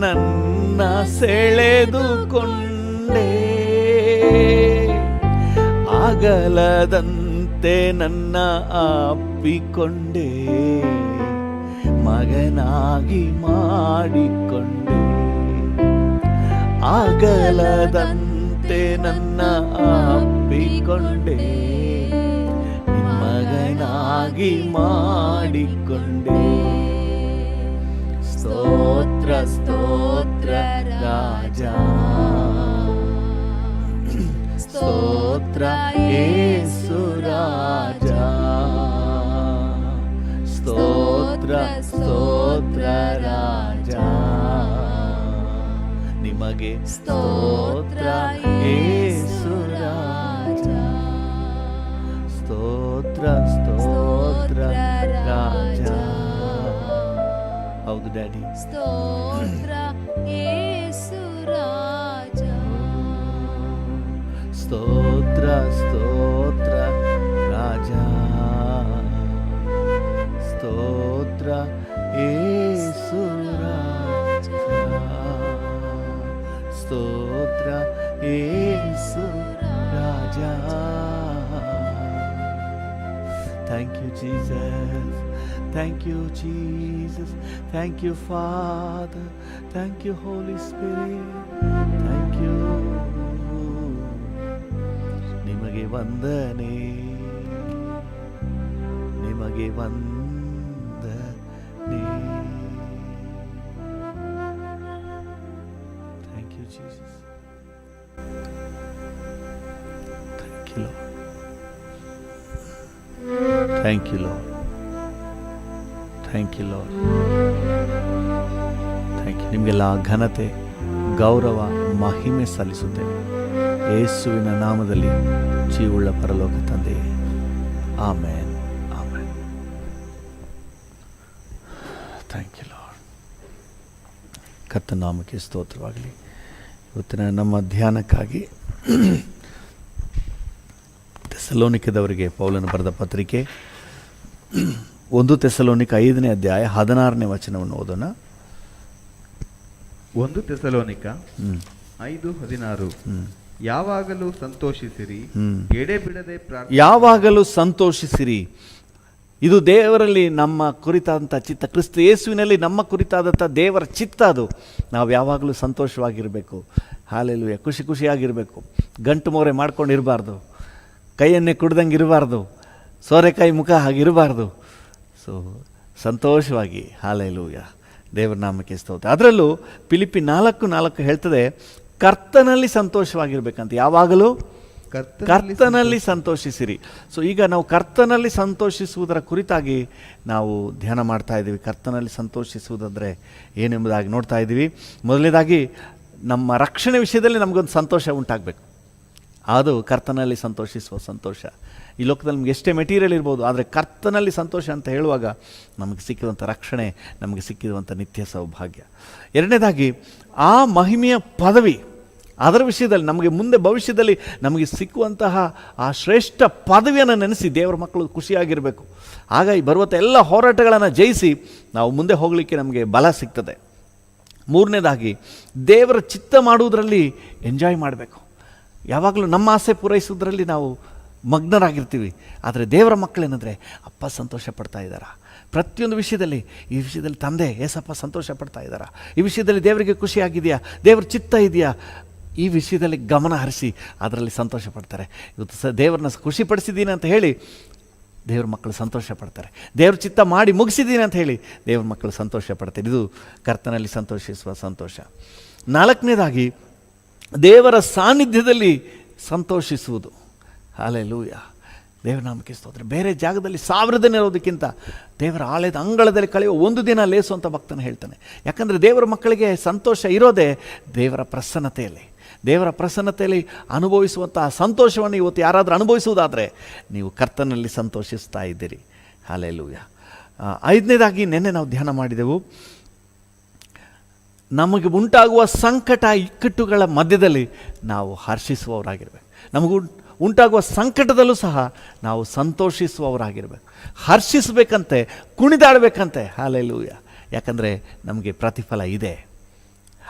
ನನ್ನ ಸೆಳೆದುಕೊಂಡೆ. ಅಗಲದಂತ ಸ್ತೋತ್ರದಂತೆ ನನ್ನ ಅಪ್ಪಿಕೊಂಡೆ, ಮಗನಾಗಿ ಮಾಡಿಕೊಂಡೆ. ಅಗಲದಂತೆ ನನ್ನ ಅಪ್ಪಿಕೊಂಡೆ, ಮಗನಾಗಿ ಮಾಡಿಕೊಂಡೆ. ಸ್ತೋತ್ರ ಸ್ತೋತ್ರ ರಾಜ, ಸ್ತೋತ್ರ ಯೇಸು ರಾಜ. ಸ್ತೋತ್ರ ಸ್ತೋತ್ರ ರಾಜ, ನಿಮಗೆ ಸ್ತೋತ್ರ ಯೇಸು ರಾಜ. ಸ್ತೋತ್ರ ಸ್ತೋತ್ರ ರಾಜ. ಹೌದು ಡ್ಯಾಡಿ. ಸ್ತೋತ್ರ ಯೇಸು ರಾಜ. ಸ್ತೋತ್ರ ಸ್ತೋತ್ರ ರಾಜ. ಸ್ತೋತ್ರ ಯೇಸು ರಾಜ. ಸ್ತೋತ್ರ ಯೇಸು ರಾಜ. Thank you, Jesus. Thank you, Jesus. Thank you, Father. Thank you, Holy Spirit. Thank you. ನಿಮಗೆ ವಂದನೆ, ನಿಮಗೆ ವಂದನೆ. Thank you, Jesus. Thank you, Lord. Thank you, Lord. Thank you, Lord. Thank you. ನಿಮಗೆಲ್ಲ ಘನತೆ, ಗೌರವ, ಮಹಿಮೆ ಸಲ್ಲಿಸುತ್ತೇನೆ ಯೇಸುವಿನ ನಾಮದಲ್ಲಿ, ಜೀವುಳ್ಳ ಪರಲೋಕ ತಂದೆಯೇ. Amen, amen. Thank you lord. ಕರ್ತನ ನಾಮಕ್ಕೆ ಸ್ತೋತ್ರವಾಗಲಿ. ಇವತ್ತಿನ ನಮ್ಮ ಧ್ಯಾನಕ್ಕಾಗಿ ಥೆಸಲೋನಿಕದವರಿಗೆ ಪೌಲನು ಬರೆದ ಪತ್ರಿಕೆ 1 ಥೆಸಲೋನಿಕ 5ನೇ ಅಧ್ಯಾಯ 16ನೇ ವಚನವನ್ನು ಓದೋಣ. 1 ಥೆಸಲೋನಿಕ 5:16. ಯಾವಾಗಲೂ ಸಂತೋಷಿಸಿರಿ, ಎಡೆಬಿಡದೆ ಪ್ರಾರ್ಥನೆ. ಯಾವಾಗಲೂ ಸಂತೋಷಿಸಿರಿ. ಇದು ದೇವರಲ್ಲಿ ನಮ್ಮ ಕುರಿತಾದಂಥ ಚಿತ್ತ, ಕ್ರಿಸ್ತ ಯೇಸುವಿನಲ್ಲಿ ನಮ್ಮ ಕುರಿತಾದಂಥ ದೇವರ ಚಿತ್ತ. ಅದು ನಾವು ಯಾವಾಗಲೂ ಸಂತೋಷವಾಗಿರಬೇಕು. ಹಾಲೆಲೂಯ. ಖುಷಿ ಖುಷಿಯಾಗಿರಬೇಕು. ಗಂಟು ಮೋರೆ ಮಾಡ್ಕೊಂಡು ಇರಬಾರ್ದು, ಕೈಯನ್ನೇ ಕುಡ್ದಂಗೆ ಇರಬಾರ್ದು, ಸೋರೆಕಾಯಿ ಮುಖ ಹಾಗಿರಬಾರ್ದು. ಸೊ ಸಂತೋಷವಾಗಿ, ಹಾಲೆಲೂಯ, ದೇವರ ನಾಮಕ್ಕೆ ಸ್ತೋತ್ರ. ಅದರಲ್ಲೂ ಫಿಲಿಪ್ಪಿ 4:4 ಹೇಳ್ತದೆ, ಕರ್ತನಲ್ಲಿ ಸಂತೋಷವಾಗಿರ್ಬೇಕಂತ. ಯಾವಾಗಲೂ ಕರ್ತನಲ್ಲಿ ಸಂತೋಷಿಸಿರಿ. ಸೊ ಈಗ ನಾವು ಕರ್ತನಲ್ಲಿ ಸಂತೋಷಿಸುವುದರ ಕುರಿತಾಗಿ ನಾವು ಧ್ಯಾನ ಮಾಡ್ತಾ ಇದ್ದೀವಿ. ಕರ್ತನಲ್ಲಿ ಸಂತೋಷಿಸುವುದಂದರೆ ಏನೆಂಬುದಾಗಿ ನೋಡ್ತಾ ಇದ್ದೀವಿ. ಮೊದಲನೇದಾಗಿ ನಮ್ಮ ರಕ್ಷಣೆ ವಿಷಯದಲ್ಲಿ ನಮಗೊಂದು ಸಂತೋಷ ಉಂಟಾಗಬೇಕು. ಅದು ಕರ್ತನಲ್ಲಿ ಸಂತೋಷಿಸುವ ಸಂತೋಷ. ಈ ಲೋಕದಲ್ಲಿ ನಮಗೆ ಎಷ್ಟೇ ಮೆಟೀರಿಯಲ್ ಇರ್ಬೋದು, ಆದರೆ ಕರ್ತನಲ್ಲಿ ಸಂತೋಷ ಅಂತ ಹೇಳುವಾಗ ನಮಗೆ ಸಿಕ್ಕಿರುವಂಥ ರಕ್ಷಣೆ, ನಮಗೆ ಸಿಕ್ಕಿರುವಂಥ ನಿತ್ಯ ಸೌಭಾಗ್ಯ. ಎರಡನೇದಾಗಿ ಆ ಮಹಿಮೆಯ ಪದವಿ, ಅದರ ವಿಷಯದಲ್ಲಿ ನಮಗೆ ಮುಂದೆ ಭವಿಷ್ಯದಲ್ಲಿ ನಮಗೆ ಸಿಕ್ಕುವಂತಹ ಆ ಶ್ರೇಷ್ಠ ಪದವಿಯನ್ನು ನೆನೆಸಿ ದೇವರ ಮಕ್ಕಳು ಖುಷಿಯಾಗಿರಬೇಕು. ಆಗ ಈ ಬರುವಂಥ ಎಲ್ಲ ಹೋರಾಟಗಳನ್ನು ಜಯಿಸಿ ನಾವು ಮುಂದೆ ಹೋಗಲಿಕ್ಕೆ ನಮಗೆ ಬಲ ಸಿಗ್ತದೆ. ಮೂರನೇದಾಗಿ ದೇವರ ಚಿತ್ತ ಮಾಡುವುದರಲ್ಲಿ ಎಂಜಾಯ್ ಮಾಡಬೇಕು. ಯಾವಾಗಲೂ ನಮ್ಮ ಆಸೆ ಪೂರೈಸುವುದರಲ್ಲಿ ನಾವು ಮಗ್ನರಾಗಿರ್ತೀವಿ. ಆದರೆ ದೇವರ ಮಕ್ಕಳೇನೆಂದರೆ, ಅಪ್ಪ ಸಂತೋಷ ಪಡ್ತಾ ಇದ್ದಾರಾ ಪ್ರತಿಯೊಂದು ವಿಷಯದಲ್ಲಿ, ಈ ವಿಷಯದಲ್ಲಿ ತಂದೆ ಏಸಪ್ಪ ಸಂತೋಷ ಪಡ್ತಾ ಇದ್ದಾರಾ, ಈ ವಿಷಯದಲ್ಲಿ ದೇವರಿಗೆ ಖುಷಿಯಾಗಿದೆಯಾ, ದೇವರ ಚಿತ್ತ ಇದೆಯಾ, ಈ ವಿಷಯದಲ್ಲಿ ಗಮನ ಹರಿಸಿ ಅದರಲ್ಲಿ ಸಂತೋಷ ಪಡ್ತಾರೆ. ಇವತ್ತು ದೇವರನ್ನ ಖುಷಿಪಡಿಸಿದ್ದೀನಿ ಅಂತ ಹೇಳಿ ದೇವ್ರ ಮಕ್ಕಳು ಸಂತೋಷ ಪಡ್ತಾರೆ. ದೇವ್ರ ಚಿತ್ತ ಮಾಡಿ ಮುಗಿಸಿದ್ದೀನಿ ಅಂತ ಹೇಳಿ ದೇವ್ರ ಮಕ್ಕಳು ಸಂತೋಷ ಪಡ್ತಾರೆ. ಇದು ಕರ್ತನಲ್ಲಿ ಸಂತೋಷಿಸುವ ಸಂತೋಷ. ನಾಲ್ಕನೇದಾಗಿ ದೇವರ ಸಾನ್ನಿಧ್ಯದಲ್ಲಿ ಸಂತೋಷಿಸುವುದು. ಹಲ್ಲೆಲೂಯಾ, ದೇವರ ನಾಮಕ್ಕೆ ಸ್ತೋತ್ರ. ಬೇರೆ ಜಾಗದಲ್ಲಿ 1000 ದಿನ ಇರೋದಕ್ಕಿಂತ ದೇವರ ಆಲಯದ ಅಂಗಳದಲ್ಲಿ ಕಳೆಯುವ 1 ದಿನ ಲೇಸು ಅಂತ ಭಕ್ತನು ಹೇಳ್ತಾನೆ. ಯಾಕಂದರೆ ದೇವರ ಮಕ್ಕಳಿಗೆ ಸಂತೋಷ ಇರೋದೇ ದೇವರ ಪ್ರಸನ್ನತೆಯಲ್ಲಿ. ದೇವರ ಪ್ರಸನ್ನತೆಯಲ್ಲಿ ಅನುಭವಿಸುವಂತಹ ಸಂತೋಷವನ್ನು ಇವತ್ತು ಯಾರಾದರೂ ಅನುಭವಿಸುವುದಾದರೆ ನೀವು ಕರ್ತನಲ್ಲಿ ಸಂತೋಷಿಸ್ತಾ ಇದ್ದೀರಿ. ಹಲ್ಲೆಲೂಯಾ. 5ನೇದಾಗಿ ನಿನ್ನೆ ನಾವು ಧ್ಯಾನ ಮಾಡಿದೆವು, ನಮಗೆ ಉಂಟಾಗುವ ಸಂಕಟ ಇಕ್ಕಟ್ಟುಗಳ ಮಧ್ಯದಲ್ಲಿ ನಾವು ಹರ್ಷಿಸುವವರಾಗಿರ್ಬೇಕು. ನಮಗೂ ಉಂಟಾಗುವ ಸಂಕಟದಲ್ಲೂ ಸಹ ನಾವು ಸಂತೋಷಿಸುವವರಾಗಿರ್ಬೇಕು. ಹರ್ಷಿಸಬೇಕಂತೆ, ಕುಣಿದಾಡಬೇಕಂತೆ. ಹಲ್ಲೆಲೂಯಾ. ಯಾಕಂದರೆ ನಮಗೆ ಪ್ರತಿಫಲ ಇದೆ.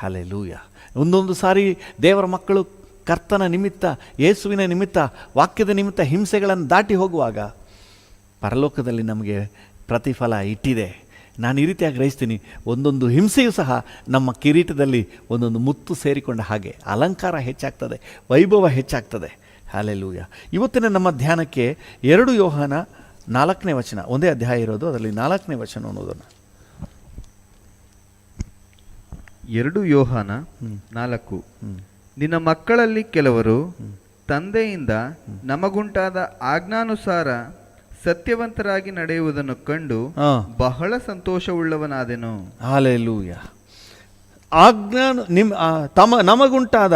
ಹಲ್ಲೆಲೂಯಾ. ಒಂದೊಂದು ಸಾರಿ ದೇವರ ಮಕ್ಕಳು ಕರ್ತನ ನಿಮಿತ್ತ, ಯೇಸುವಿನ ನಿಮಿತ್ತ, ವಾಕ್ಯದ ನಿಮಿತ್ತ ಹಿಂಸೆಗಳನ್ನು ದಾಟಿ ಹೋಗುವಾಗ ಪರಲೋಕದಲ್ಲಿ ನಮಗೆ ಪ್ರತಿಫಲ ಇಟ್ಟಿದೆ. ನಾನು ಈ ರೀತಿಯಾಗಿ ಗ್ರಹಿಸ್ತೀನಿ, ಒಂದೊಂದು ಹಿಂಸೆಯೂ ಸಹ ನಮ್ಮ ಕಿರೀಟದಲ್ಲಿ ಒಂದೊಂದು ಮುತ್ತು ಸೇರಿಕೊಂಡ ಹಾಗೆ ಅಲಂಕಾರ ಹೆಚ್ಚಾಗ್ತದೆ, ವೈಭವ ಹೆಚ್ಚಾಗ್ತದೆ. ಹಲ್ಲೆಲೂಯಾ. ಇವತ್ತಿನ ನಮ್ಮ ಧ್ಯಾನಕ್ಕೆ 2 ಯೋಹಾನ 4ನೇ ವಚನ, ಒಂದೇ ಅಧ್ಯಾಯ ಇರೋದು, ಅದರಲ್ಲಿ 4ನೇ ವಚನ ಅನ್ನೋದನ್ನು. 2 ಯೋಹಾನ 4. ನಿನ್ನ ಮಕ್ಕಳಲ್ಲಿ ಕೆಲವರು ತಂದೆಯಿಂದ ನಮಗುಂಟಾದ ಆಜ್ಞಾನುಸಾರ ಸತ್ಯವಂತರಾಗಿ ನಡೆಯುವುದನ್ನು ಕಂಡು ಬಹಳ ಸಂತೋಷವುಳ್ಳವನಾದೆನು. ಹಲ್ಲೆಲೂಯಾ. ನಮಗುಂಟಾದ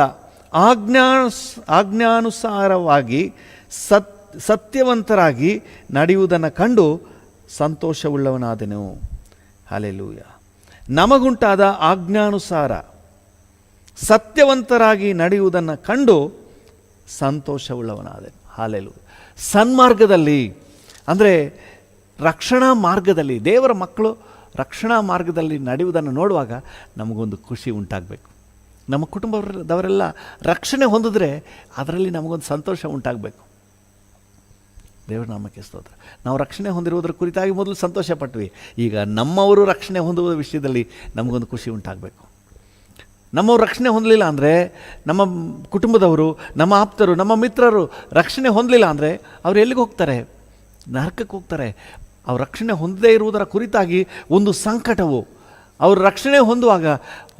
ಆಜ್ಞಾನುಸಾರವಾಗಿ ಸತ್ಯವಂತರಾಗಿ ನಡೆಯುವುದನ್ನು ಕಂಡು ಸಂತೋಷವುಳ್ಳವನಾದೆನು. ಹಲ್ಲೆಲೂಯಾ. ನಮಗುಂಟಾದ ಆಜ್ಞಾನುಸಾರ ಸತ್ಯವಂತರಾಗಿ ನಡೆಯುವುದನ್ನು ಕಂಡು ಸಂತೋಷವುಳ್ಳವನಾದೆನು. ಹಲ್ಲೆಲೂಯಾ. ಸನ್ಮಾರ್ಗದಲ್ಲಿ ಅಂದರೆ ರಕ್ಷಣಾ ಮಾರ್ಗದಲ್ಲಿ, ದೇವರ ಮಕ್ಕಳು ರಕ್ಷಣಾ ಮಾರ್ಗದಲ್ಲಿ ನಡೆಯುವುದನ್ನು ನೋಡುವಾಗ ನಮಗೊಂದು ಖುಷಿ ಉಂಟಾಗಬೇಕು. ನಮ್ಮ ಕುಟುಂಬದವರೆಲ್ಲ ರಕ್ಷಣೆ ಹೊಂದಿದ್ರೆ ಅದರಲ್ಲಿ ನಮಗೊಂದು ಸಂತೋಷ ಉಂಟಾಗಬೇಕು. ದೇವರ ನಾಮಕ್ಕೆ ಸ್ತೋತ್ರ. ನಾವು ರಕ್ಷಣೆ ಹೊಂದಿರುವುದರ ಕುರಿತಾಗಿ ಮೊದಲು ಸಂತೋಷ ಪಟ್ವಿ, ಈಗ ನಮ್ಮವರು ರಕ್ಷಣೆ ಹೊಂದುವ ವಿಷಯದಲ್ಲಿ ನಮಗೊಂದು ಖುಷಿ ಉಂಟಾಗಬೇಕು. ನಮ್ಮವರು ರಕ್ಷಣೆ ಹೊಂದಲಿಲ್ಲ ಅಂದರೆ, ನಮ್ಮ ಕುಟುಂಬದವರು, ನಮ್ಮ ಆಪ್ತರು, ನಮ್ಮ ಮಿತ್ರರು ರಕ್ಷಣೆ ಹೊಂದಲಿಲ್ಲ ಅಂದರೆ ಅವ್ರು ಎಲ್ಲಿಗೆ ಹೋಗ್ತಾರೆ? ನರಕಕ್ಕೆ ಹೋಗ್ತಾರೆ. ಅವ್ರು ರಕ್ಷಣೆ ಹೊಂದದೇ ಇರುವುದರ ಕುರಿತಾಗಿ ಒಂದು ಸಂಕಟವು, ಅವರು ರಕ್ಷಣೆ ಹೊಂದುವಾಗ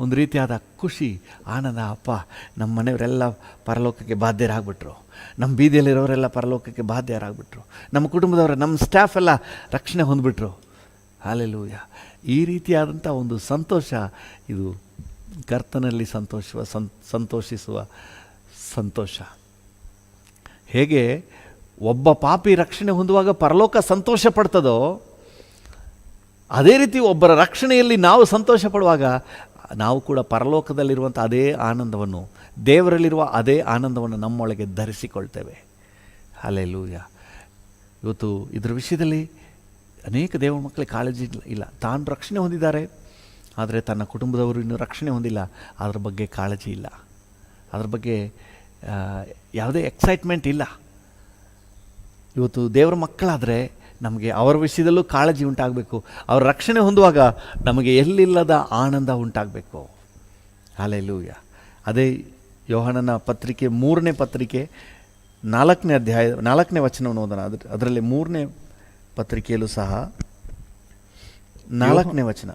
ಒಂದು ರೀತಿಯಾದ ಖುಷಿ, ಆನಂದ. ಅಪ್ಪ, ನಮ್ಮ ಮನೆಯವರೆಲ್ಲ ಪರಲೋಕಕ್ಕೆ ಬಾಧ್ಯರಾಗ್ಬಿಟ್ರು, ನಮ್ಮ ಬೀದಿಯಲ್ಲಿರೋರೆಲ್ಲ ಪರಲೋಕಕ್ಕೆ ಬಾಧ್ಯರಾಗ್ಬಿಟ್ರು, ನಮ್ಮ ಕುಟುಂಬದವರ, ನಮ್ಮ ಸ್ಟಾಫ್ ಎಲ್ಲ ರಕ್ಷಣೆ ಹೊಂದ್ಬಿಟ್ರು. ಹಲ್ಲೆಲೂಯಾ. ಈ ರೀತಿಯಾದಂಥ ಒಂದು ಸಂತೋಷ, ಇದು ಕರ್ತನಲ್ಲಿ ಸಂತೋಷಿಸುವ ಸಂತೋಷ. ಹೇಗೆ ಒಬ್ಬ ಪಾಪಿ ರಕ್ಷಣೆ ಹೊಂದುವಾಗ ಪರಲೋಕ ಸಂತೋಷ ಪಡ್ತದೋ, ಅದೇ ರೀತಿ ಒಬ್ಬರ ರಕ್ಷಣೆಯಲ್ಲಿ ನಾವು ಸಂತೋಷ ಪಡುವಾಗ ನಾವು ಕೂಡ ಪರಲೋಕದಲ್ಲಿರುವಂಥ ಅದೇ ಆನಂದವನ್ನು, ದೇವರಲ್ಲಿರುವ ಅದೇ ಆನಂದವನ್ನು ನಮ್ಮೊಳಗೆ ಧರಿಸಿಕೊಳ್ತೇವೆ. ಹಲ್ಲೆಲೂಯಾ. ಇವತ್ತು ಇದರ ವಿಷಯದಲ್ಲಿ ಅನೇಕ ದೇವರ ಮಕ್ಕಳಿಗೆ ಕಾಳಜಿ ಇಲ್ಲ. ತಾನು ರಕ್ಷಣೆ ಹೊಂದಿದ್ದಾರೆ, ಆದರೆ ತನ್ನ ಕುಟುಂಬದವರು ಇನ್ನೂ ರಕ್ಷಣೆ ಹೊಂದಿಲ್ಲ. ಅದರ ಬಗ್ಗೆ ಕಾಳಜಿ ಇಲ್ಲ, ಅದರ ಬಗ್ಗೆ ಯಾವುದೇ ಎಕ್ಸೈಟ್ಮೆಂಟ್ ಇಲ್ಲ. ಇವತ್ತು ದೇವರ ಮಕ್ಕಳಾದರೆ ನಮಗೆ ಅವರ ವಿಷಯದಲ್ಲೂ ಕಾಳಜಿ ಉಂಟಾಗಬೇಕು. ಅವರ ರಕ್ಷಣೆ ಹೊಂದುವಾಗ ನಮಗೆ ಎಲ್ಲಿಲ್ಲದ ಆನಂದ ಉಂಟಾಗಬೇಕು. ಹಲ್ಲೆಲೂಯಾ. ಅದೇ ಯೋಹಾನನ ಪತ್ರಿಕೆ 3ನೇ ಪತ್ರಿಕೆ 4ನೇ ಅಧ್ಯಾಯ 4ನೇ ವಚನವನ್ನು ಓದೋಣ. ಅದರಲ್ಲಿ 3ನೇ ಪತ್ರಿಕೆಯಲ್ಲೂ ಸಹ 4ನೇ ವಚನ.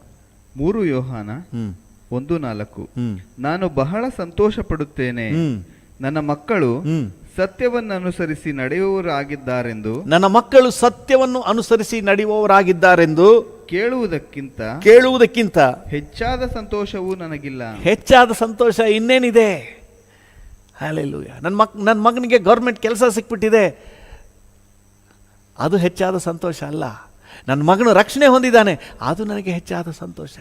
3 ಯೋಹಾನ 1:4. ನಾನು ಬಹಳ ಸಂತೋಷ ಪಡುತ್ತೇನೆ, ನನ್ನ ಮಕ್ಕಳು ಸತ್ಯವನ್ನು ಅನುಸರಿಸಿ ನಡೆಯುವವರಾಗಿದ್ದಾರೆಂದು, ನನ್ನ ಮಕ್ಕಳು ಸತ್ಯವನ್ನು ಅನುಸರಿಸಿ ನಡೆಯುವವರಾಗಿದ್ದಾರೆಂದು ಕೇಳುವುದಕ್ಕಿಂತ ಹೆಚ್ಚಾದ ಸಂತೋಷವೂ ನನಗಿಲ್ಲ. ಹೆಚ್ಚಾದ ಸಂತೋಷ ಇನ್ನೇನಿದೆ? ಹಲ್ಲೆಲೂಯಾ. ನನ್ನ ಮಗನಿಗೆ ಗೌರ್ಮೆಂಟ್ ಕೆಲಸ ಸಿಕ್ಬಿಟ್ಟಿದೆ, ಅದು ಹೆಚ್ಚಾದ ಸಂತೋಷ ಅಲ್ಲ. ನನ್ನ ಮಗನು ರಕ್ಷಣೆ ಹೊಂದಿದ್ದಾನೆ, ಅದು ನನಗೆ ಹೆಚ್ಚಾದ ಸಂತೋಷ.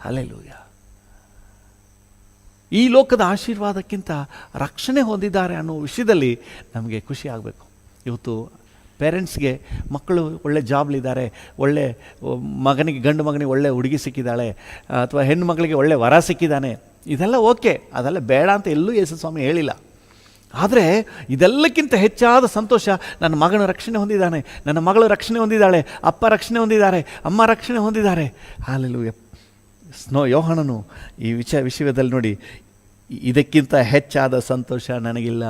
ಹಲ್ಲೆಲೂಯಾ. ಈ ಲೋಕದ ಆಶೀರ್ವಾದಕ್ಕಿಂತ ರಕ್ಷಣೆ ಹೊಂದಿದ್ದಾರೆ ಅನ್ನೋ ವಿಷಯದಲ್ಲಿ ನಮಗೆ ಖುಷಿ ಆಗಬೇಕು. ಇವತ್ತು ಪೇರೆಂಟ್ಸ್ಗೆ ಮಕ್ಕಳು ಒಳ್ಳೆ ಜಾಬ್ಲಿದ್ದಾರೆ, ಒಳ್ಳೆ ಮಗನಿಗೆ, ಗಂಡು ಮಗನಿಗೆ ಒಳ್ಳೆ ಹುಡುಗಿ ಸಿಕ್ಕಿದ್ದಾಳೆ, ಅಥವಾ ಹೆಣ್ಣು ಮಗಳಿಗೆ ಒಳ್ಳೆ ವರ ಸಿಕ್ಕಿದ್ದಾನೆ, ಇದೆಲ್ಲ ಓಕೆ, ಅದೆಲ್ಲ ಬೇಡ ಅಂತ ಎಲ್ಲೂ ಯೇಸು ಸ್ವಾಮಿ ಹೇಳಿಲ್ಲ. ಆದರೆ ಇದೆಲ್ಲಕ್ಕಿಂತ ಹೆಚ್ಚಾದ ಸಂತೋಷ, ನನ್ನ ಮಗನ ರಕ್ಷಣೆ ಹೊಂದಿದ್ದಾನೆ, ನನ್ನ ಮಗಳು ರಕ್ಷಣೆ ಹೊಂದಿದ್ದಾಳೆ, ಅಪ್ಪ ರಕ್ಷಣೆ ಹೊಂದಿದ್ದಾರೆ, ಅಮ್ಮ ರಕ್ಷಣೆ ಹೊಂದಿದ್ದಾರೆ. ಹಲ್ಲೆಲೂಯಾ. ಯೋಹಾನನು ಈ ವಿಷಯದಲ್ಲಿ ನೋಡಿ, ಇದಕ್ಕಿಂತ ಹೆಚ್ಚಾದ ಸಂತೋಷ ನನಗಿಲ್ಲ.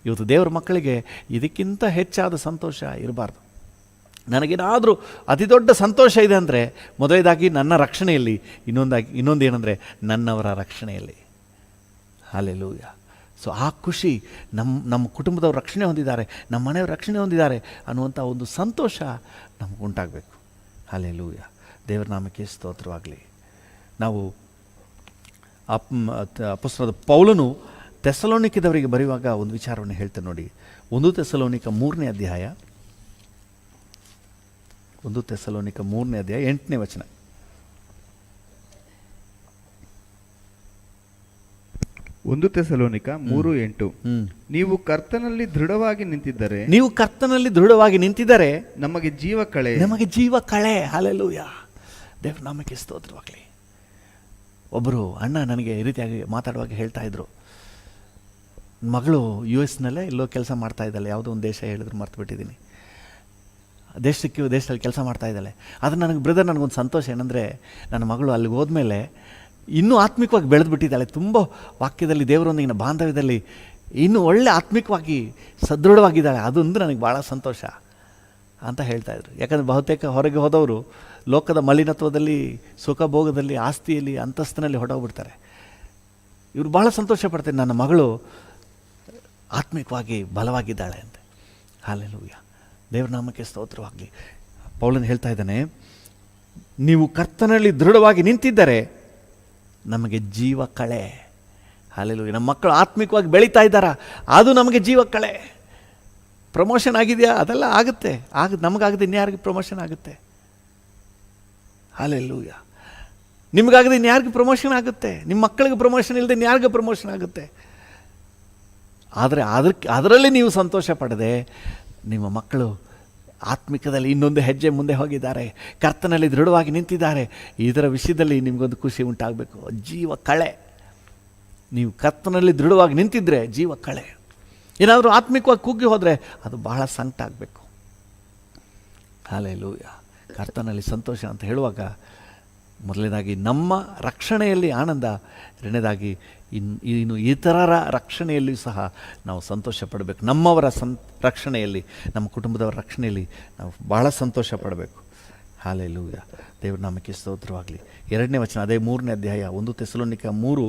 ಇವತ್ತು ದೇವರ ಮಕ್ಕಳಿಗೆ ಇದಕ್ಕಿಂತ ಹೆಚ್ಚಾದ ಸಂತೋಷ ಇರಬಾರ್ದು. ನನಗೇನಾದರೂ ಅತಿ ದೊಡ್ಡ ಸಂತೋಷ ಇದೆ ಅಂದರೆ ಮೊದಲನೇದಾಗಿ ನನ್ನ ರಕ್ಷಣೆಯಲ್ಲಿ, ಇನ್ನೊಂದೇನೆಂದರೆ ನನ್ನವರ ರಕ್ಷಣೆಯಲ್ಲಿ. ಹಲ್ಲೆಲೂಯಾ. ಸೊ ಆ ಖುಷಿ, ನಮ್ಮ ಕುಟುಂಬದವ್ರು ರಕ್ಷಣೆ ಹೊಂದಿದ್ದಾರೆ, ನಮ್ಮ ಮನೆಯವರು ರಕ್ಷಣೆ ಹೊಂದಿದ್ದಾರೆ ಅನ್ನುವಂಥ ಒಂದು ಸಂತೋಷ ನಮಗುಂಟಾಗಬೇಕು. ಹಲ್ಲೆಲೂಯಾ. ದೇವರ ನಾಮಕ್ಕೆ ಸ್ತೋತ್ರವಾಗಲಿ. ನಾವು ಅಪೊಸ್ತಲನಾದ ಪೌಲನು ಥೆಸಲೋನಿಕದವರಿಗೆ ಬರೆಯುವಾಗ ಒಂದು ವಿಚಾರವನ್ನು ಹೇಳ್ತೇನೆ ನೋಡಿ. 1 ಥೆಸಲೋನಿಕ 3ನೇ ಅಧ್ಯಾಯ 8ನೇ ವಚನ. 1 ಥೆಸಲೋನಿಕ 3:8. ನೀವು ಕರ್ತನಲ್ಲಿ ದೃಢವಾಗಿ ನಿಂತಿದ್ದರೆ ನಮಗೆ ಜೀವ ಕಳೆ. ಹಲ್ಲೆಲೂಯಾ. ದೇವರ ನಾಮಕ್ಕೆ ಸ್ತೋತ್ರವಾಗಲಿ. ಒಬ್ಬರು ಅಣ್ಣ ನನಗೆ ಈ ರೀತಿಯಾಗಿ ಮಾತಾಡುವಾಗ ಹೇಳ್ತಾ ಇದ್ರು, ಮಗಳು ಯು ಎಸ್ನಲ್ಲೇ ಎಲ್ಲೋ ಕೆಲಸ ಮಾಡ್ತಾ ಇದ್ದಾಳೆ, ಯಾವುದೋ ಒಂದು ದೇಶ ಹೇಳಿದ್ರು ಮರ್ತುಬಿಟ್ಟಿದ್ದೀನಿ. ದೇಶದಲ್ಲಿ ಕೆಲಸ ಮಾಡ್ತಾ ಇದ್ದಾಳೆ. ಅದು ನನಗೆ ಬ್ರದರ್, ನನಗೊಂದು ಸಂತೋಷ ಏನಂದರೆ, ನನ್ನ ಮಗಳು ಅಲ್ಲಿಗೆ ಹೋದ್ಮೇಲೆ ಇನ್ನೂ ಆತ್ಮಿಕವಾಗಿ ಬೆಳೆದುಬಿಟ್ಟಿದ್ದಾಳೆ. ತುಂಬ ವಾಕ್ಯದಲ್ಲಿ ದೇವರೊಂದಿಗಿನ ಬಾಂಧವ್ಯದಲ್ಲಿ ಇನ್ನೂ ಒಳ್ಳೆ ಆತ್ಮಿಕವಾಗಿ ಸದೃಢವಾಗಿದ್ದಾಳೆ. ಅದೊಂದು ನನಗೆ ಭಾಳ ಸಂತೋಷ ಅಂತ ಹೇಳ್ತಾಯಿದ್ರು. ಯಾಕಂದರೆ ಬಹುತೇಕ ಹೊರಗೆ ಹೋದವರು ಲೋಕದ ಮಲಿನತ್ವದಲ್ಲಿ, ಸುಖಭೋಗದಲ್ಲಿ, ಆಸ್ತಿಯಲ್ಲಿ, ಅಂತಸ್ತಿನಲ್ಲಿ ಹೊರಟೋಗ್ಬಿಡ್ತಾರೆ. ಇವರು ಭಾಳ ಸಂತೋಷ ಪಡ್ತಾರೆ, ನನ್ನ ಮಗಳು ಆತ್ಮಿಕವಾಗಿ ಬಲವಾಗಿದ್ದಾಳೆ ಅಂತ. ಹಲ್ಲೆಲೂಯಾ, ದೇವರ ನಾಮಕ್ಕೆ ಸ್ತೋತ್ರವಾಗಲಿ. ಪೌಲನು ಹೇಳ್ತಾ ಇದ್ದಾನೆ, ನೀವು ಕರ್ತನಲ್ಲಿ ದೃಢವಾಗಿ ನಿಂತಿದ್ದರೆ ನಮಗೆ ಜೀವ ಕಳೆ. ಹಲ್ಲೆಲೂಯಾ, ನಮ್ಮ ಮಕ್ಕಳು ಆತ್ಮಿಕವಾಗಿ ಬೆಳೀತಾ ಇದ್ದಾರಾ, ಅದು ನಮಗೆ ಜೀವ ಕಳೆ. ಪ್ರಮೋಷನ್ ಆಗಿದೆಯಾ, ಅದೆಲ್ಲ ಆಗುತ್ತೆ. ನಮಗಾಗದೆ ಇನ್ಯಾರಿಗೆ ಪ್ರಮೋಷನ್ ಆಗುತ್ತೆ? ಹಲ್ಲೆಲೂಯಾ, ನಿಮಗಾಗದೆ ಇನ್ಯಾರಿಗೆ ಪ್ರಮೋಷನ್ ಆಗುತ್ತೆ? ನಿಮ್ಮ ಮಕ್ಕಳಿಗೆ ಪ್ರಮೋಷನ್ ಇಲ್ಲದೆ ಇನ್ಯಾರಿಗೆ ಪ್ರಮೋಷನ್ ಆಗುತ್ತೆ? ಆದರೆ ಅದರಲ್ಲಿ ನೀವು ಸಂತೋಷ ಪಡದೆ, ನಿಮ್ಮ ಮಕ್ಕಳು ಆತ್ಮಿಕದಲ್ಲಿ ಇನ್ನೊಂದು ಹೆಜ್ಜೆ ಮುಂದೆ ಹೋಗಿದ್ದಾರೆ, ಕರ್ತನಲ್ಲಿ ದೃಢವಾಗಿ ನಿಂತಿದ್ದಾರೆ, ಇದರ ವಿಷಯದಲ್ಲಿ ನಿಮಗೊಂದು ಖುಷಿ ಉಂಟಾಗಬೇಕು. ಜೀವ ಕಳೆ. ನೀವು ಕರ್ತನಲ್ಲಿ ದೃಢವಾಗಿ ನಿಂತಿದ್ದರೆ ಜೀವ ಕಳೆ. ಏನಾದರೂ ಆತ್ಮಿಕವಾಗಿ ಕುಗ್ಗಿ ಹೋದರೆ ಅದು ಬಹಳ ಸಂಕಟ ಆಗಬೇಕು. ಹಲ್ಲೆಲೂಯಾ, ಕರ್ತನಲ್ಲಿ ಸಂತೋಷ ಅಂತ ಹೇಳುವಾಗ ಮೊದಲನೇದಾಗಿ ನಮ್ಮ ರಕ್ಷಣೆಯಲ್ಲಿ ಆನಂದ, ಎರಡನೇದಾಗಿ ಇನ್ನು ಇತರರ ರಕ್ಷಣೆಯಲ್ಲಿಯೂ ಸಹ ನಾವು ಸಂತೋಷ ಪಡಬೇಕು. ನಮ್ಮವರ ರಕ್ಷಣೆಯಲ್ಲಿ, ನಮ್ಮ ಕುಟುಂಬದವರ ರಕ್ಷಣೆಯಲ್ಲಿ ನಾವು ಭಾಳ ಸಂತೋಷ ಪಡಬೇಕು. ಹಲ್ಲೆಲೂಯಾ, ದೇವರ ನಾಮಕ್ಕೆ ಸ್ತೋತ್ರವಾಗಲಿ. 2ನೇ ವಚನ, ಅದೇ 3ನೇ ಅಧ್ಯಾಯ 1 ಥೆಸಲೋನಿಕ 3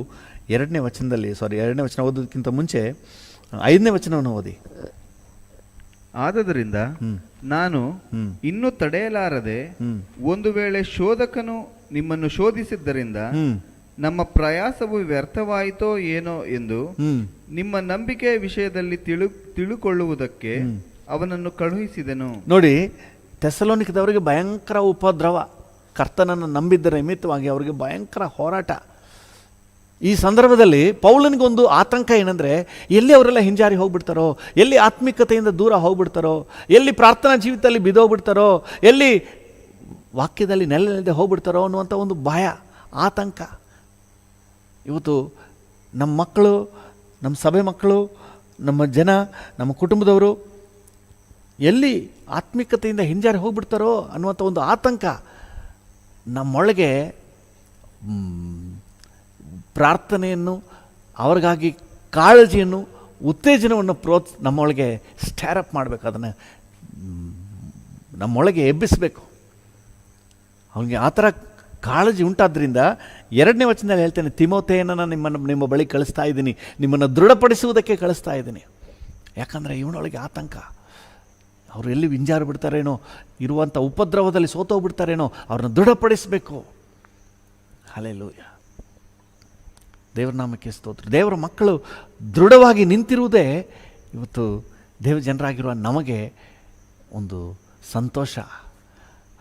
2ನೇ ವಚನದಲ್ಲಿ, 2ನೇ ವಚನ ಓದೋದಕ್ಕಿಂತ ಮುಂಚೆ 5ನೇ ವಚನವನ್ನು ಓದಿ. ಆದದರಿಂದ ನಾನು ಇನ್ನೂ ತಡೆಯಲಾರದೆ, ಒಂದು ವೇಳೆ ಶೋಧಕನು ನಿಮ್ಮನ್ನು ಶೋಧಿಸಿದ್ದರಿಂದ ನಮ್ಮ ಪ್ರಯಾಸವು ವ್ಯರ್ಥವಾಯಿತೋ ಏನೋ ಎಂದು ನಿಮ್ಮ ನಂಬಿಕೆಯ ವಿಷಯದಲ್ಲಿ ತಿಳುಕೊಳ್ಳುವುದಕ್ಕೆ ಅವನನ್ನು ಕಳುಹಿಸಿದೆನು. ನೋಡಿ, ಥೆಸಲೋನಿಕದವರಿಗೆ ಭಯಂಕರ ಉಪದ್ರವ, ಕರ್ತನನ್ನು ನಂಬಿದ್ದರ ನಿಮಿತ್ತವಾಗಿ ಅವರಿಗೆ ಭಯಂಕರ ಹೋರಾಟ. ಈ ಸಂದರ್ಭದಲ್ಲಿ ಪೌಲನಿಗೊಂದು ಆತಂಕ ಏನಂದರೆ, ಎಲ್ಲಿ ಅವರೆಲ್ಲ ಹಿಂಜಾರಿ ಹೋಗ್ಬಿಡ್ತಾರೋ, ಎಲ್ಲಿ ಆತ್ಮಿಕತೆಯಿಂದ ದೂರ ಹೋಗ್ಬಿಡ್ತಾರೋ, ಎಲ್ಲಿ ಪ್ರಾರ್ಥನಾ ಜೀವಿತದಲ್ಲಿ ಬಿದ್ದೋಗ್ಬಿಡ್ತಾರೋ, ಎಲ್ಲಿ ವಾಕ್ಯದಲ್ಲಿ ನೆಲೆನಿಲ್ಲದೆ ಹೋಗ್ಬಿಡ್ತಾರೋ ಅನ್ನುವಂಥ ಒಂದು ಭಯ, ಆತಂಕ. ಇವತ್ತು ನಮ್ಮ ಮಕ್ಕಳು, ನಮ್ಮ ಸಭೆ ಮಕ್ಕಳು, ನಮ್ಮ ಜನ, ನಮ್ಮ ಕುಟುಂಬದವರು ಎಲ್ಲಿ ಆತ್ಮಿಕತೆಯಿಂದ ಹಿಂಜಾರಿ ಹೋಗ್ಬಿಡ್ತಾರೋ ಅನ್ನುವಂಥ ಒಂದು ಆತಂಕ ನಮ್ಮೊಳಗೆ ಪ್ರಾರ್ಥನೆಯನ್ನು, ಅವ್ರಿಗಾಗಿ ಕಾಳಜಿಯನ್ನು, ಉತ್ತೇಜನವನ್ನು ನಮ್ಮೊಳಗೆ ಸ್ಟ್ಯಾರಪ್ ಮಾಡಬೇಕು. ಅದನ್ನು ನಮ್ಮೊಳಗೆ ಎಬ್ಬಿಸಬೇಕು. ಅವನಿಗೆ ಆ ಥರ ಕಾಳಜಿ ಉಂಟಾದ್ದರಿಂದ 2ನೇ ವಚನದಲ್ಲಿ ಹೇಳ್ತೇನೆ, ತಿಮೋಥೆಯನ್ನು ನಿಮ್ಮ ಬಳಿ ಕಳಿಸ್ತಾ ಇದ್ದೀನಿ, ನಿಮ್ಮನ್ನು ದೃಢಪಡಿಸುವುದಕ್ಕೆ ಕಳಿಸ್ತಾ ಇದ್ದೀನಿ. ಯಾಕಂದರೆ ಇವನೊಳಗೆ ಆತಂಕ, ಅವರು ಎಲ್ಲಿ ಹಿಂಜಾರು ಬಿಡ್ತಾರೇನೋ, ಇರುವಂಥ ಉಪದ್ರವದಲ್ಲಿ ಸೋತೋಗ್ಬಿಡ್ತಾರೇನೋ, ಅವ್ರನ್ನ ದೃಢಪಡಿಸಬೇಕು. ಹಲ್ಲೆಲೂಯಾ, ದೇವರ ನಾಮಕ್ಕೆ ಸ್ತೋತ್ರ. ದೇವರ ಮಕ್ಕಳು ದೃಢವಾಗಿ ನಿಂತಿರುವುದೇ ಇವತ್ತು ದೇವ ಜನರಾಗಿರುವ ನಮಗೆ ಒಂದು ಸಂತೋಷ.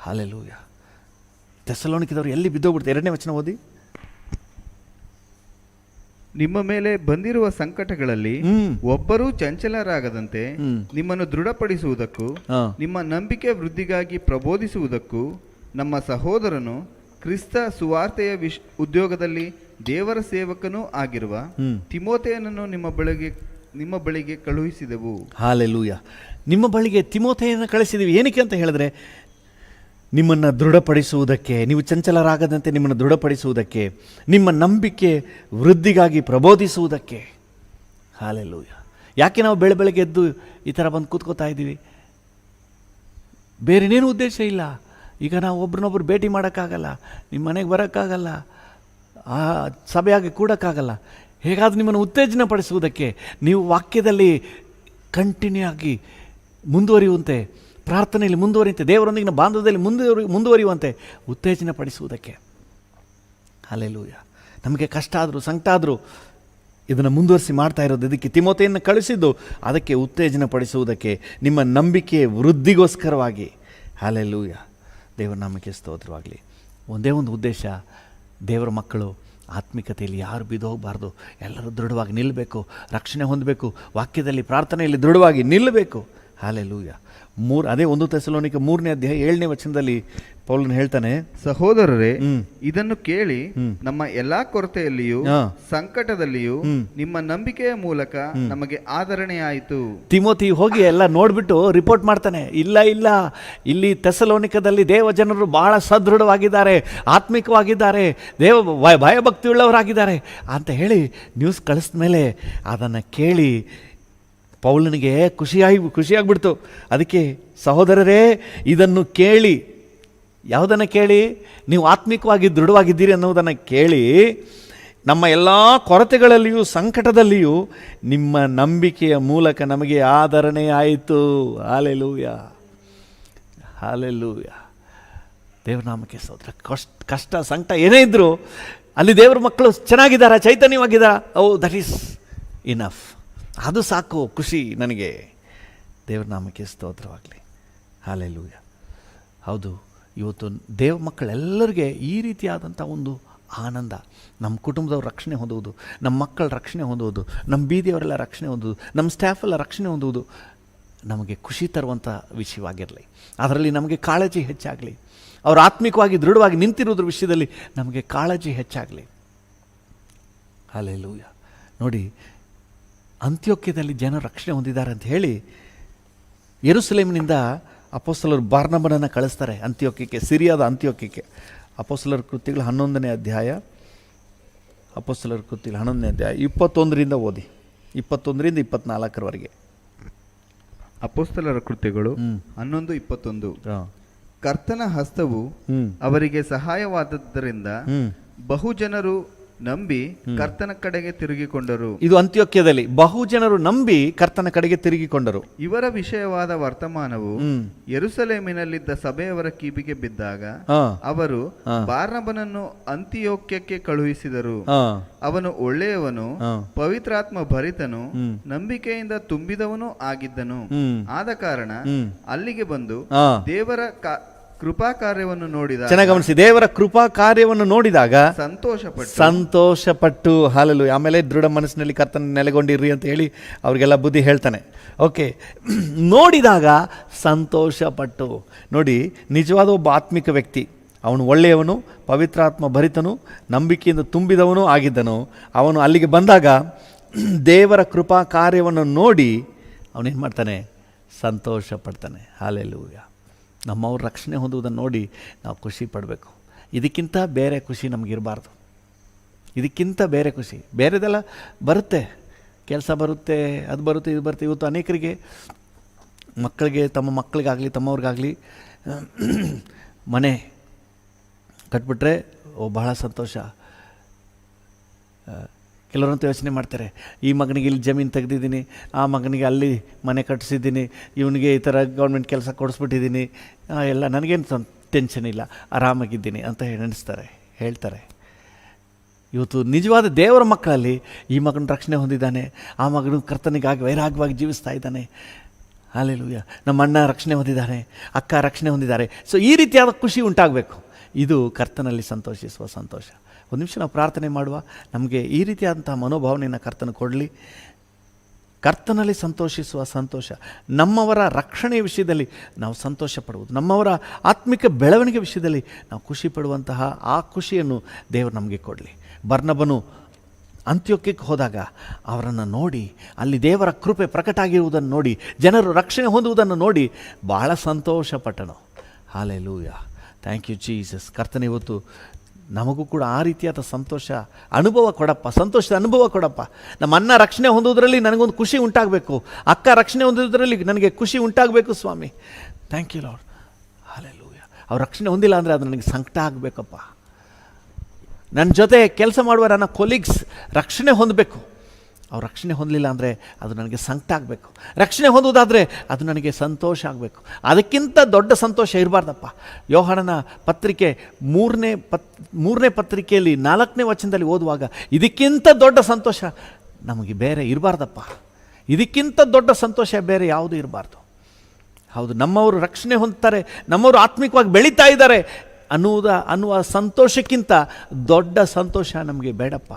ಹಲ್ಲೆಲೂಯಾ, ಥೆಸಲೋನಿಕದವರು ಎಲ್ಲಿ ಬಿದ್ದೋಗ್ಬಿಡ್ತಾರೆ? 2ನೇ ವಚನ ಓದಿ. ನಿಮ್ಮ ಮೇಲೆ ಬಂದಿರುವ ಸಂಕಟಗಳಲ್ಲಿ ಒಬ್ಬರೂ ಚಂಚಲರಾಗದಂತೆ ನಿಮ್ಮನ್ನು ದೃಢಪಡಿಸುವುದಕ್ಕೂ ನಿಮ್ಮ ನಂಬಿಕೆ ವೃದ್ಧಿಗಾಗಿ ಪ್ರಬೋಧಿಸುವುದಕ್ಕೂ ನಮ್ಮ ಸಹೋದರನು ಕ್ರಿಸ್ತ ಸುವಾರ್ತೆಯ ಉದ್ಯೋಗದಲ್ಲಿ ದೇವರ ಸೇವಕನೂ ಆಗಿರುವ ತಿಮೋಥೆಯನನ್ನು ನಿಮ್ಮ ಬಳಿಗೆ ಕಳುಹಿಸಿದೆವು. ಹಲ್ಲೆಲೂಯಾ, ನಿಮ್ಮ ಬಳಿಗೆ ತಿಮೋಥೆಯನ್ನು ಕಳಿಸಿದೆವು. ಏನಕ್ಕೆ ಅಂತ ಹೇಳಿದ್ರೆ, ನಿಮ್ಮನ್ನು ದೃಢಪಡಿಸುವುದಕ್ಕೆ, ನೀವು ಚಂಚಲರಾಗದಂತೆ ನಿಮ್ಮನ್ನು ದೃಢಪಡಿಸುವುದಕ್ಕೆ, ನಿಮ್ಮ ನಂಬಿಕೆ ವೃದ್ಧಿಗಾಗಿ ಪ್ರಬೋಧಿಸುವುದಕ್ಕೆ. ಹಲ್ಲೆಲೂಯಾ. ಯಾಕೆ ನಾವು ಬೆಳಗ್ಗೆ ಎದ್ದು ಈ ಥರ ಬಂದು ಕೂತ್ಕೋತಾ ಇದ್ದೀವಿ? ಬೇರೆನೇನು ಉದ್ದೇಶ ಇಲ್ಲ. ಈಗ ನಾವು ಒಬ್ರನ್ನೊಬ್ರು ಭೇಟಿ ಮಾಡೋಕ್ಕಾಗಲ್ಲ, ನಿಮ್ಮ ಮನೆಗೆ ಬರೋಕ್ಕಾಗಲ್ಲ, ಆ ಸಭೆಯಾಗಿ ಕೂಡೋಕ್ಕಾಗಲ್ಲ. ಹೇಗಾದರೂ ನಿಮ್ಮನ್ನು ಉತ್ತೇಜನ ಪಡಿಸುವುದಕ್ಕೆ, ನೀವು ವಾಕ್ಯದಲ್ಲಿ ಕಂಟಿನ್ಯೂ ಆಗಿ ಮುಂದುವರಿಯುವಂತೆ, ಪ್ರಾರ್ಥನೆಯಲ್ಲಿ ಮುಂದುವರಿಯುವಂತೆ, ದೇವರೊಂದಿಗಿನ ಬಾಂಧವ್ಯದಲ್ಲಿ ಮುಂದುವರಿಯುವಂತೆ ಉತ್ತೇಜನ ಪಡಿಸುವುದಕ್ಕೆ. ಹಲ್ಲೆಲೂಯಾ. ನಮಗೆ ಕಷ್ಟ ಆದರೂ ಸಂಕಟ ಆದರೂ ಇದನ್ನು ಮುಂದುವರಿಸಿ ಮಾಡ್ತಾ ಇರೋದು ಇದಕ್ಕೆ. ತಿಮೋಥೆಯನ್ನು ಕಳಿಸಿದ್ದು ಅದಕ್ಕೆ ಉತ್ತೇಜನ ಪಡಿಸುವುದಕ್ಕೆ, ನಿಮ್ಮ ನಂಬಿಕೆ ವೃದ್ಧಿಗೋಸ್ಕರವಾಗಿ. ಹಲ್ಲೆಲೂಯಾ, ದೇವರ ನಾಮಕ್ಕೆ ಸ್ತೋತ್ರವಾಗಲಿ. ಒಂದೇ ಒಂದು ಉದ್ದೇಶ, ದೇವರ ಮಕ್ಕಳು ಆತ್ಮಿಕತೆಯಲ್ಲಿ ಯಾರು ಬಿದ್ದು ಹೋಗಬಾರ್ದು, ಎಲ್ಲರೂ ದೃಢವಾಗಿ ನಿಲ್ಲಬೇಕು, ರಕ್ಷಣೆ ಹೊಂದಬೇಕು, ವಾಕ್ಯದಲ್ಲಿ ಪ್ರಾರ್ಥನೆಯಲ್ಲಿ ದೃಢವಾಗಿ ನಿಲ್ಲಬೇಕು. ಹಾಲೆಲೂಯ. ಅದೇ 1 ಥೆಸಲೋನಿಕ 3ನೇ ಅಧ್ಯಾಯ 7ನೇ ವಚನದಲ್ಲಿ ಪೌಲನು ಹೇಳ್ತಾನೆ, ಸಹೋದರರೇ, ಇದನ್ನು ಕೇಳಿ ನಮ್ಮ ಎಲ್ಲಾ ಕೊರತೆಯಲ್ಲಿಯೂ ಹಾ. ಸಂಕಟದಲ್ಲಿಯೂ ನಿಮ್ಮ ನಂಬಿಕೆಯ ಮೂಲಕ ನಮಗೆ ಆದರಣೆಯಾಯಿತು. ತಿಮೋತಿ ಹೋಗಿ ಎಲ್ಲ ನೋಡ್ಬಿಟ್ಟು ರಿಪೋರ್ಟ್ ಮಾಡ್ತಾನೆ, ಇಲ್ಲ ಇಲ್ಲಿ ಥೆಸಲೋನಿಕದಲ್ಲಿ ದೇವ ಜನರು ಬಹಳ ಸದೃಢವಾಗಿದ್ದಾರೆ, ಆತ್ಮಿಕವಾಗಿದ್ದಾರೆ, ಭಯಭಕ್ತಿ ಉಳ್ಳವರಾಗಿದ್ದಾರೆ ಅಂತ ಹೇಳಿ ನ್ಯೂಸ್ ಕಳಿಸಿದ ಮೇಲೆ ಅದನ್ನು ಕೇಳಿ ಪೌಲನಿಗೆ ಖುಷಿಯಾಗ್ಬಿಡ್ತು. ಅದಕ್ಕೆ ಸಹೋದರರೇ, ಇದನ್ನು ಕೇಳಿ, ಯಾವುದನ್ನು ಕೇಳಿ? ನೀವು ಆತ್ಮಿಕವಾಗಿ ದೃಢವಾಗಿದ್ದೀರಿ ಅನ್ನೋದನ್ನು ಕೇಳಿ, ನಮ್ಮ ಎಲ್ಲ ಕೊರತೆಗಳಲ್ಲಿಯೂ ಸಂಕಟದಲ್ಲಿಯೂ ನಿಮ್ಮ ನಂಬಿಕೆಯ ಮೂಲಕ ನಮಗೆ ಆದರಣೆ ಆಯಿತು. Hallelujah, hallelujah. ದೇವ್ರ ನಾಮಕ್ಕೆ ಸ್ತೋತ್ರ. ಕಷ್ಟ ಸಂಕಟ ಏನೇ ಇದ್ದರೂ ಅಲ್ಲಿ ದೇವ್ರ ಮಕ್ಕಳು ಚೆನ್ನಾಗಿದ್ದಾರಾ, ಚೈತನ್ಯವಾಗಿದ್ದಾರಾ? That is enough. ಅದು ಸಾಕು, ಖುಷಿ ನನಗೆ. ದೇವ್ರ ನಾಮಕ್ಕೆ ಸ್ತೋತ್ರವಾಗಲಿ. ಹಾಲೆಲೂಯ. ಹೌದು, ಇವತ್ತು ದೇವ ಮಕ್ಕಳೆಲ್ಲರಿಗೆ ಈ ರೀತಿಯಾದಂಥ ಒಂದು ಆನಂದ. ನಮ್ಮ ಕುಟುಂಬದವ್ರು ರಕ್ಷಣೆ ಹೊಂದುವುದು, ನಮ್ಮ ಮಕ್ಕಳ ರಕ್ಷಣೆ ಹೊಂದುವುದು, ನಮ್ಮ ಬೀದಿಯವರೆಲ್ಲ ರಕ್ಷಣೆ ಹೊಂದುವುದು, ನಮ್ಮ ಸ್ಟಾಫೆಲ್ಲ ರಕ್ಷಣೆ ಹೊಂದುವುದು ನಮಗೆ ಖುಷಿ ತರುವಂಥ ವಿಷಯವಾಗಿರಲಿ. ಅದರಲ್ಲಿ ನಮಗೆ ಕಾಳಜಿ ಹೆಚ್ಚಾಗಲಿ. ಅವರು ಆತ್ಮಿಕವಾಗಿ ದೃಢವಾಗಿ ನಿಂತಿರೋದ್ರ ವಿಷಯದಲ್ಲಿ ನಮಗೆ ಕಾಳಜಿ ಹೆಚ್ಚಾಗಲಿ. ಹಾಲೆಲೂಯ. ನೋಡಿ, ಅಂತ್ಯೋಕ್ಯದಲ್ಲಿ ಜನ ರಕ್ಷಣೆ ಹೊಂದಿದ್ದಾರೆ ಅಂತ ಹೇಳಿ ಯೆರೂಸಲೇಮಿನಿಂದ ಅಪೊಸ್ತಲರು ಬಾರ್ನಬನನ್ನು ಕಳಿಸ್ತಾರೆ ಅಂತ್ಯೋಕ್ಯಕ್ಕೆ, ಸಿರಿಯಾದ ಅಂತ್ಯೋಕ್ಯಕ್ಕೆ. ಅಪೊಸ್ತಲರ ಕೃತ್ಯಗಳು 11ನೇ ಅಧ್ಯಾಯ, ಅಪೊಸ್ತಲರ ಕೃತ್ಯಗಳು 11ನೇ ಅಧ್ಯಾಯ 21ರಿಂದ ಓದಿ, 21ರಿಂದ 24ರವರೆಗೆ. ಅಪೊಸ್ತಲರ ಕೃತ್ಯಗಳು 11:21. ಕರ್ತನ ಹಸ್ತವು ಅವರಿಗೆ ಸಹಾಯವಾದದ್ದರಿಂದ ಬಹು ಜನರು ನಂಬಿ ಕರ್ತನ ಕಡೆಗೆ ತಿರುಗಿಕೊಂಡರು. ಇದು ಅಂತ್ಯೋಕ್ಯದಲ್ಲಿ ಬಹು ಜನರು ನಂಬಿ ಕರ್ತನ ಕಡೆಗೆ ತಿರುಗಿಕೊಂಡರು. ಇವರ ವಿಷಯವಾದ ವರ್ತಮಾನವು ಯೆರೂಸಲೇಮಿನಲ್ಲಿದ್ದ ಸಭೆಯವರ ಕಿವಿಗೆ ಬಿದ್ದಾಗ ಅವರು ಬಾರ್ನಬನನ್ನು ಅಂತಿಯೋಕ್ಯಕ್ಕೆ ಕಳುಹಿಸಿದರು. ಅವನು ಒಳ್ಳೆಯವನು, ಪವಿತ್ರಾತ್ಮ ಭರಿತನು, ನಂಬಿಕೆಯಿಂದ ತುಂಬಿದವನು ಆಗಿದ್ದನು. ಆದ ಕಾರಣ ಅಲ್ಲಿಗೆ ಬಂದು ದೇವರ ಕೃಪಾ ಕಾರ್ಯವನ್ನು ನೋಡಿದಾಗ, ಚೆನ್ನಾಗಿ ಗಮನಿಸಿ, ದೇವರ ಕೃಪಾ ಕಾರ್ಯವನ್ನು ನೋಡಿದಾಗ ಸಂತೋಷಪಟ್ಟು. ಹಾಲೆಲೂಯ. ಆಮೇಲೆ ದೃಢ ಮನಸ್ಸಿನಲ್ಲಿ ಕರ್ತನ ನೆಲೆಗೊಂಡಿರ್ರಿ ಅಂತ ಹೇಳಿ ಅವರಿಗೆಲ್ಲ ಬುದ್ಧಿ ಹೇಳ್ತಾನೆ. ಓಕೆ, ನೋಡಿದಾಗ ಸಂತೋಷಪಟ್ಟು. ನೋಡಿ, ನಿಜವಾದ ಒಬ್ಬ ಆತ್ಮಿಕ ವ್ಯಕ್ತಿ, ಅವನು ಒಳ್ಳೆಯವನು, ಪವಿತ್ರಾತ್ಮ ಭರಿತನು, ನಂಬಿಕೆಯಿಂದ ತುಂಬಿದವನು ಆಗಿದ್ದನು. ಅವನು ಅಲ್ಲಿಗೆ ಬಂದಾಗ ದೇವರ ಕೃಪಾ ಕಾರ್ಯವನ್ನು ನೋಡಿ ಅವನೇನು ಮಾಡ್ತಾನೆ? ಸಂತೋಷ ಪಡ್ತಾನೆ. ಹಾಲೆಲೂಯ. ನಮ್ಮವ್ರ ರಕ್ಷಣೆ ಹೊಂದುವುದನ್ನು ನೋಡಿ ನಾವು ಖುಷಿ ಪಡಬೇಕು. ಇದಕ್ಕಿಂತ ಬೇರೆ ಖುಷಿ ನಮಗಿರಬಾರ್ದು. ಇದಕ್ಕಿಂತ ಬೇರೆ ಖುಷಿ ಬೇರೆದೆಲ್ಲ ಬರುತ್ತೆ, ಕೆಲಸ ಬರುತ್ತೆ, ಅದು ಬರುತ್ತೆ, ಇದು ಬರುತ್ತೆ. ಇವತ್ತು ಅನೇಕರಿಗೆ ಮಕ್ಕಳಿಗೆ, ತಮ್ಮ ಮಕ್ಕಳಿಗಾಗಲಿ ತಮ್ಮವ್ರಿಗಾಗಲಿ ಮನೆ ಕಟ್ಬಿಟ್ರೆ ಬಹಳ ಸಂತೋಷ. ಕೆಲವರಂತೂ ಯೋಚನೆ ಮಾಡ್ತಾರೆ, ಈ ಮಗನಿಗೆ ಇಲ್ಲಿ ಜಮೀನು ತೆಗೆದಿದ್ದೀನಿ, ಆ ಮಗನಿಗೆ ಅಲ್ಲಿ ಮನೆ ಕಟ್ಟಿಸಿದ್ದೀನಿ, ಇವನಿಗೆ ಈ ಥರ ಗೌರ್ಮೆಂಟ್ ಕೆಲಸ ಕೊಡಿಸ್ಬಿಟ್ಟಿದ್ದೀನಿ, ಎಲ್ಲ ನನಗೇನು ಟೆನ್ಷನ್ ಇಲ್ಲ, ಆರಾಮಾಗಿದ್ದೀನಿ ಅಂತ ನೆನೆಸ್ತಾರೆ, ಹೇಳ್ತಾರೆ. ಇವತ್ತು ನಿಜವಾದ ದೇವರ ಮಕ್ಕಳಲ್ಲಿ ಈ ಮಗನ ರಕ್ಷಣೆ ಹೊಂದಿದ್ದಾನೆ, ಆ ಮಗನು ಕರ್ತನಿಗಾಗಿ ವೈರಾಗ್ಯವಾಗಿ ಜೀವಿಸ್ತಾ ಇದ್ದಾನೆ. ಹಾಲೆಲೂಯ. ನಮ್ಮ ಅಣ್ಣ ರಕ್ಷಣೆ ಹೊಂದಿದ್ದಾನೆ, ಅಕ್ಕ ರಕ್ಷಣೆ ಹೊಂದಿದ್ದಾರೆ. ಸೊ ಈ ರೀತಿಯಾದ ಖುಷಿ ಉಂಟಾಗಬೇಕು. ಇದು ಕರ್ತನಲ್ಲಿ ಸಂತೋಷಿಸುವ ಸಂತೋಷ. ಒಂದು ನಿಮಿಷ ನಾವು ಪ್ರಾರ್ಥನೆ ಮಾಡುವ. ನಮಗೆ ಈ ರೀತಿಯಾದಂಥ ಮನೋಭಾವನೆಯನ್ನು ಕರ್ತನ ಕೊಡಲಿ. ಕರ್ತನಲ್ಲಿ ಸಂತೋಷಿಸುವ ಸಂತೋಷ, ನಮ್ಮವರ ರಕ್ಷಣೆಯ ವಿಷಯದಲ್ಲಿ ನಾವು ಸಂತೋಷ ಪಡುವುದು, ನಮ್ಮವರ ಆತ್ಮಿಕ ಬೆಳವಣಿಗೆ ವಿಷಯದಲ್ಲಿ ನಾವು ಖುಷಿ ಪಡುವಂತಹ ಆ ಖುಷಿಯನ್ನು ದೇವರು ನಮಗೆ ಕೊಡಲಿ. ಬರ್ನಬನು ಅಂತ್ಯೋಕ್ಯಕ್ಕೆ ಹೋದಾಗ ಅವರನ್ನು ನೋಡಿ, ಅಲ್ಲಿ ದೇವರ ಕೃಪೆ ಪ್ರಕಟ ಆಗಿರುವುದನ್ನು ನೋಡಿ, ಜನರು ರಕ್ಷಣೆ ಹೊಂದುವುದನ್ನು ನೋಡಿ ಬಹಳ ಸಂತೋಷಪಟ್ಟನು. ಹಾಲೆಲೂಯ. Thank you Jesus. ಕರ್ತನೆ, ಇವತ್ತು ನಮಗೂ ಕೂಡ ಆ ರೀತಿಯಾದ ಸಂತೋಷ ಅನುಭವ ಕೊಡಪ್ಪ, ಸಂತೋಷದ ಅನುಭವ ಕೊಡಪ್ಪ. ನಮ್ಮ ಅಣ್ಣ ರಕ್ಷಣೆ ಹೊಂದುವುದರಲ್ಲಿ ನನಗೊಂದು ಖುಷಿ ಉಂಟಾಗಬೇಕು, ಅಕ್ಕ ರಕ್ಷಣೆ ಹೊಂದುವುದರಲ್ಲಿ ನನಗೆ ಖುಷಿ ಉಂಟಾಗಬೇಕು ಸ್ವಾಮಿ. Thank you lord. ಹಾಲೆಲೂಯ. ಅವ್ರು ರಕ್ಷಣೆ ಹೊಂದಿಲ್ಲ ಅಂದರೆ ಅದು ನನಗೆ ಸಂಕಟ ಆಗಬೇಕಪ್ಪ. ನನ್ನ ಜೊತೆ ಕೆಲಸ ಮಾಡುವ ನನ್ನ ಕೊಲೀಗ್ಸ್ ರಕ್ಷಣೆ ಹೊಂದಬೇಕು. ಅವ್ರು ರಕ್ಷಣೆ ಹೊಂದಲಿಲ್ಲ ಅಂದರೆ ಅದು ನನಗೆ ಸಂಕಟ ಆಗಬೇಕು. ರಕ್ಷಣೆ ಹೊಂದುವುದಾದರೆ ಅದು ನನಗೆ ಸಂತೋಷ ಆಗಬೇಕು. ಅದಕ್ಕಿಂತ ದೊಡ್ಡ ಸಂತೋಷ ಇರಬಾರ್ದಪ್ಪ. ಯೋಹಾನನ ಪತ್ರಿಕೆ 3ನೇ ಪತ್ರಿಕೆಯಲ್ಲಿ 4ನೇ ವಚನದಲ್ಲಿ ಓದುವಾಗ ಇದಕ್ಕಿಂತ ದೊಡ್ಡ ಸಂತೋಷ ನಮಗೆ ಬೇರೆ ಇರಬಾರ್ದಪ್ಪ. ಇದಕ್ಕಿಂತ ದೊಡ್ಡ ಸಂತೋಷ ಬೇರೆ ಯಾವುದೂ ಇರಬಾರ್ದು. ಹೌದು, ನಮ್ಮವರು ರಕ್ಷಣೆ ಹೊಂದ್ತಾರೆ, ನಮ್ಮವರು ಆತ್ಮಿಕವಾಗಿ ಬೆಳೀತಾ ಇದ್ದಾರೆ ಅನ್ನುವ ಸಂತೋಷಕ್ಕಿಂತ ದೊಡ್ಡ ಸಂತೋಷ ನಮಗೆ ಬೇಡಪ್ಪ.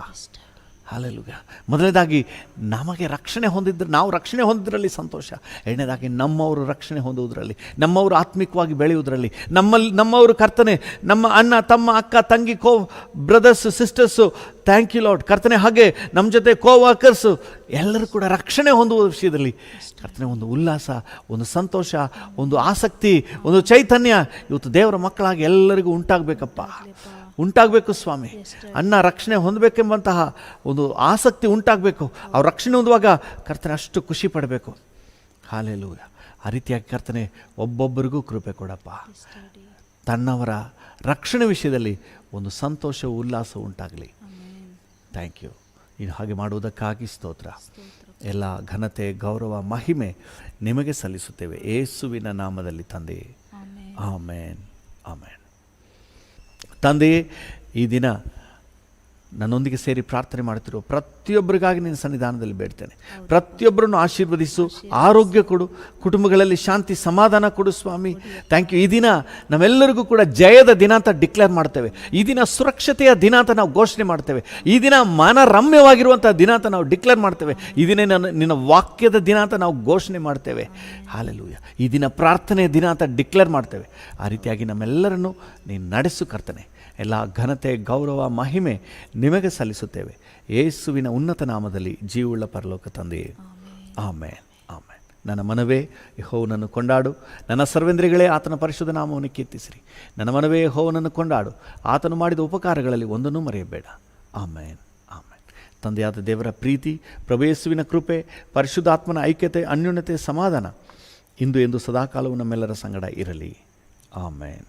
ಹಾಲೆಲೂಯ. ಮೊದಲನೇದಾಗಿ ನಮಗೆ ರಕ್ಷಣೆ ಹೊಂದಿದ್ರೆ, ನಾವು ರಕ್ಷಣೆ ಹೊಂದಿದ್ರಲ್ಲಿ ಸಂತೋಷ. ಎರಡನೇದಾಗಿ ನಮ್ಮವರು ರಕ್ಷಣೆ ಹೊಂದುವುದರಲ್ಲಿ, ನಮ್ಮವರು ಆತ್ಮಿಕವಾಗಿ ಬೆಳೆಯುವುದರಲ್ಲಿ, ನಮ್ಮವರು ಕರ್ತನೆ, ನಮ್ಮ ಅಣ್ಣ ತಮ್ಮ ಅಕ್ಕ ತಂಗಿ brothers sisters, thank you lord ಕರ್ತನೆ. ಹಾಗೆ ನಮ್ಮ ಜೊತೆ ವರ್ಕರ್ಸು ಎಲ್ಲರೂ ಕೂಡ ರಕ್ಷಣೆ ಹೊಂದುವ ವಿಷಯದಲ್ಲಿ ಕರ್ತನೆ ಒಂದು ಉಲ್ಲಾಸ, ಒಂದು ಸಂತೋಷ, ಒಂದು ಆಸಕ್ತಿ, ಒಂದು ಚೈತನ್ಯ ಇವತ್ತು ದೇವರ ಮಕ್ಕಳಾಗಿ ಎಲ್ಲರಿಗೂ ಉಂಟಾಗಬೇಕಪ್ಪ, ಉಂಟಾಗಬೇಕು ಸ್ವಾಮಿ. ಅನ್ನ ರಕ್ಷಣೆ ಹೊಂದಬೇಕೆಂಬಂತಹ ಒಂದು ಆಸಕ್ತಿ ಉಂಟಾಗಬೇಕು. ಅವ್ರು ರಕ್ಷಣೆ ಹೊಂದುವಾಗ ಕರ್ತನೆ ಅಷ್ಟು ಖುಷಿ ಪಡಬೇಕು. ಹಾಲೆಲೂಯ. ಆ ರೀತಿಯಾಗಿ ಕರ್ತನೆ ಒಬ್ಬೊಬ್ಬರಿಗೂ ಕೃಪೆ ಕೊಡಪ್ಪ. ತನ್ನವರ ರಕ್ಷಣೆ ವಿಷಯದಲ್ಲಿ ಒಂದು ಸಂತೋಷ ಉಲ್ಲಾಸ ಉಂಟಾಗಲಿ. Thank you. ನೀನು ಹಾಗೆ ಮಾಡುವುದಕ್ಕಾಗಿ ಸ್ತೋತ್ರ. ಎಲ್ಲ ಘನತೆ ಗೌರವ ಮಹಿಮೆ ನಿಮಗೆ ಸಲ್ಲಿಸುತ್ತೇವೆ ಯೇಸುವಿನ ನಾಮದಲ್ಲಿ ತಂದೆಯೇ, ಆಮೇನ್ ಆಮೇನ್. ತಂದೆಯೇ, ಈ ದಿನ ನನ್ನೊಂದಿಗೆ ಸೇರಿ ಪ್ರಾರ್ಥನೆ ಮಾಡ್ತಿರೋ ಪ್ರತಿಯೊಬ್ಬರಿಗಾಗಿ ನಿನ್ನ ಸನ್ನಿಧಾನದಲ್ಲಿ ಬೇಡ್ತೇನೆ. ಪ್ರತಿಯೊಬ್ಬರನ್ನು ಆಶೀರ್ವದಿಸು, ಆರೋಗ್ಯ ಕೊಡು, ಕುಟುಂಬಗಳಲ್ಲಿ ಶಾಂತಿ ಸಮಾಧಾನ ಕೊಡು ಸ್ವಾಮಿ. Thank you. ಈ ದಿನ ನಮ್ಮೆಲ್ಲರಿಗೂ ಕೂಡ ಜಯದ ದಿನ ಅಂತ ಡಿಕ್ಲೇರ್ ಮಾಡ್ತೇವೆ. ಈ ದಿನ ಸುರಕ್ಷತೆಯ ದಿನ ಅಂತ ನಾವು ಘೋಷಣೆ ಮಾಡ್ತೇವೆ. ಈ ದಿನ ಮನರಮ್ಯವಾಗಿರುವಂಥ ದಿನ ಅಂತ ನಾವು ಡಿಕ್ಲೇರ್ ಮಾಡ್ತೇವೆ. ಈ ದಿನ ನಿನ್ನ ವಾಕ್ಯದ ದಿನ ಅಂತ ನಾವು ಘೋಷಣೆ ಮಾಡ್ತೇವೆ. ಹಾಲೆಲೂಯ. ಈ ದಿನ ಪ್ರಾರ್ಥನೆಯ ದಿನ ಅಂತ ಡಿಕ್ಲೇರ್ ಮಾಡ್ತೇವೆ. ಆ ರೀತಿಯಾಗಿ ನಮ್ಮೆಲ್ಲರನ್ನು ನೀನು ನಡೆಸು ಕರ್ತನೆ. ಎಲ್ಲ ಘನತೆ ಗೌರವ ಮಹಿಮೆ ನಿಮಗೆ ಸಲ್ಲಿಸುತ್ತೇವೆ ಯೇಸುವಿನ ಉನ್ನತ ನಾಮದಲ್ಲಿ, ಜೀವವುಳ್ಳ ಪರಲೋಕ ತಂದೆಯೇ, ಆಮೇನ್ ಆಮೇನ್. ನನ್ನ ಮನವೇ ಯೆಹೋವನನ್ನು ಕೊಂಡಾಡು, ನನ್ನ ಸರ್ವೇಂದ್ರಿಗಳೇ ಆತನ ಪರಿಶುದ್ಧ ನಾಮವನ್ನು ಕೀರ್ತಿಸಿರಿ. ನನ್ನ ಮನವೇ ಯೆಹೋವನನ್ನು ಕೊಂಡಾಡು, ಆತನು ಮಾಡಿದ ಉಪಕಾರಗಳಲ್ಲಿ ಒಂದನ್ನೂ ಮರೆಯಬೇಡ. ಆಮೇನ್ ಆಮೇನ್. ತಂದೆಯಾದ ದೇವರ ಪ್ರೀತಿ, ಪ್ರಭು ಯೇಸುವಿನ ಕೃಪೆ, ಪರಿಶುದ್ಧಾತ್ಮನ ಐಕ್ಯತೆ, ಅನ್ಯೋನ್ಯತೆ, ಸಮಾಧಾನ ಇಂದು ಎಂದು ಸದಾಕಾಲವೂ ನಮ್ಮೆಲ್ಲರ ಸಂಗಡ ಇರಲಿ. ಆಮೇನ್.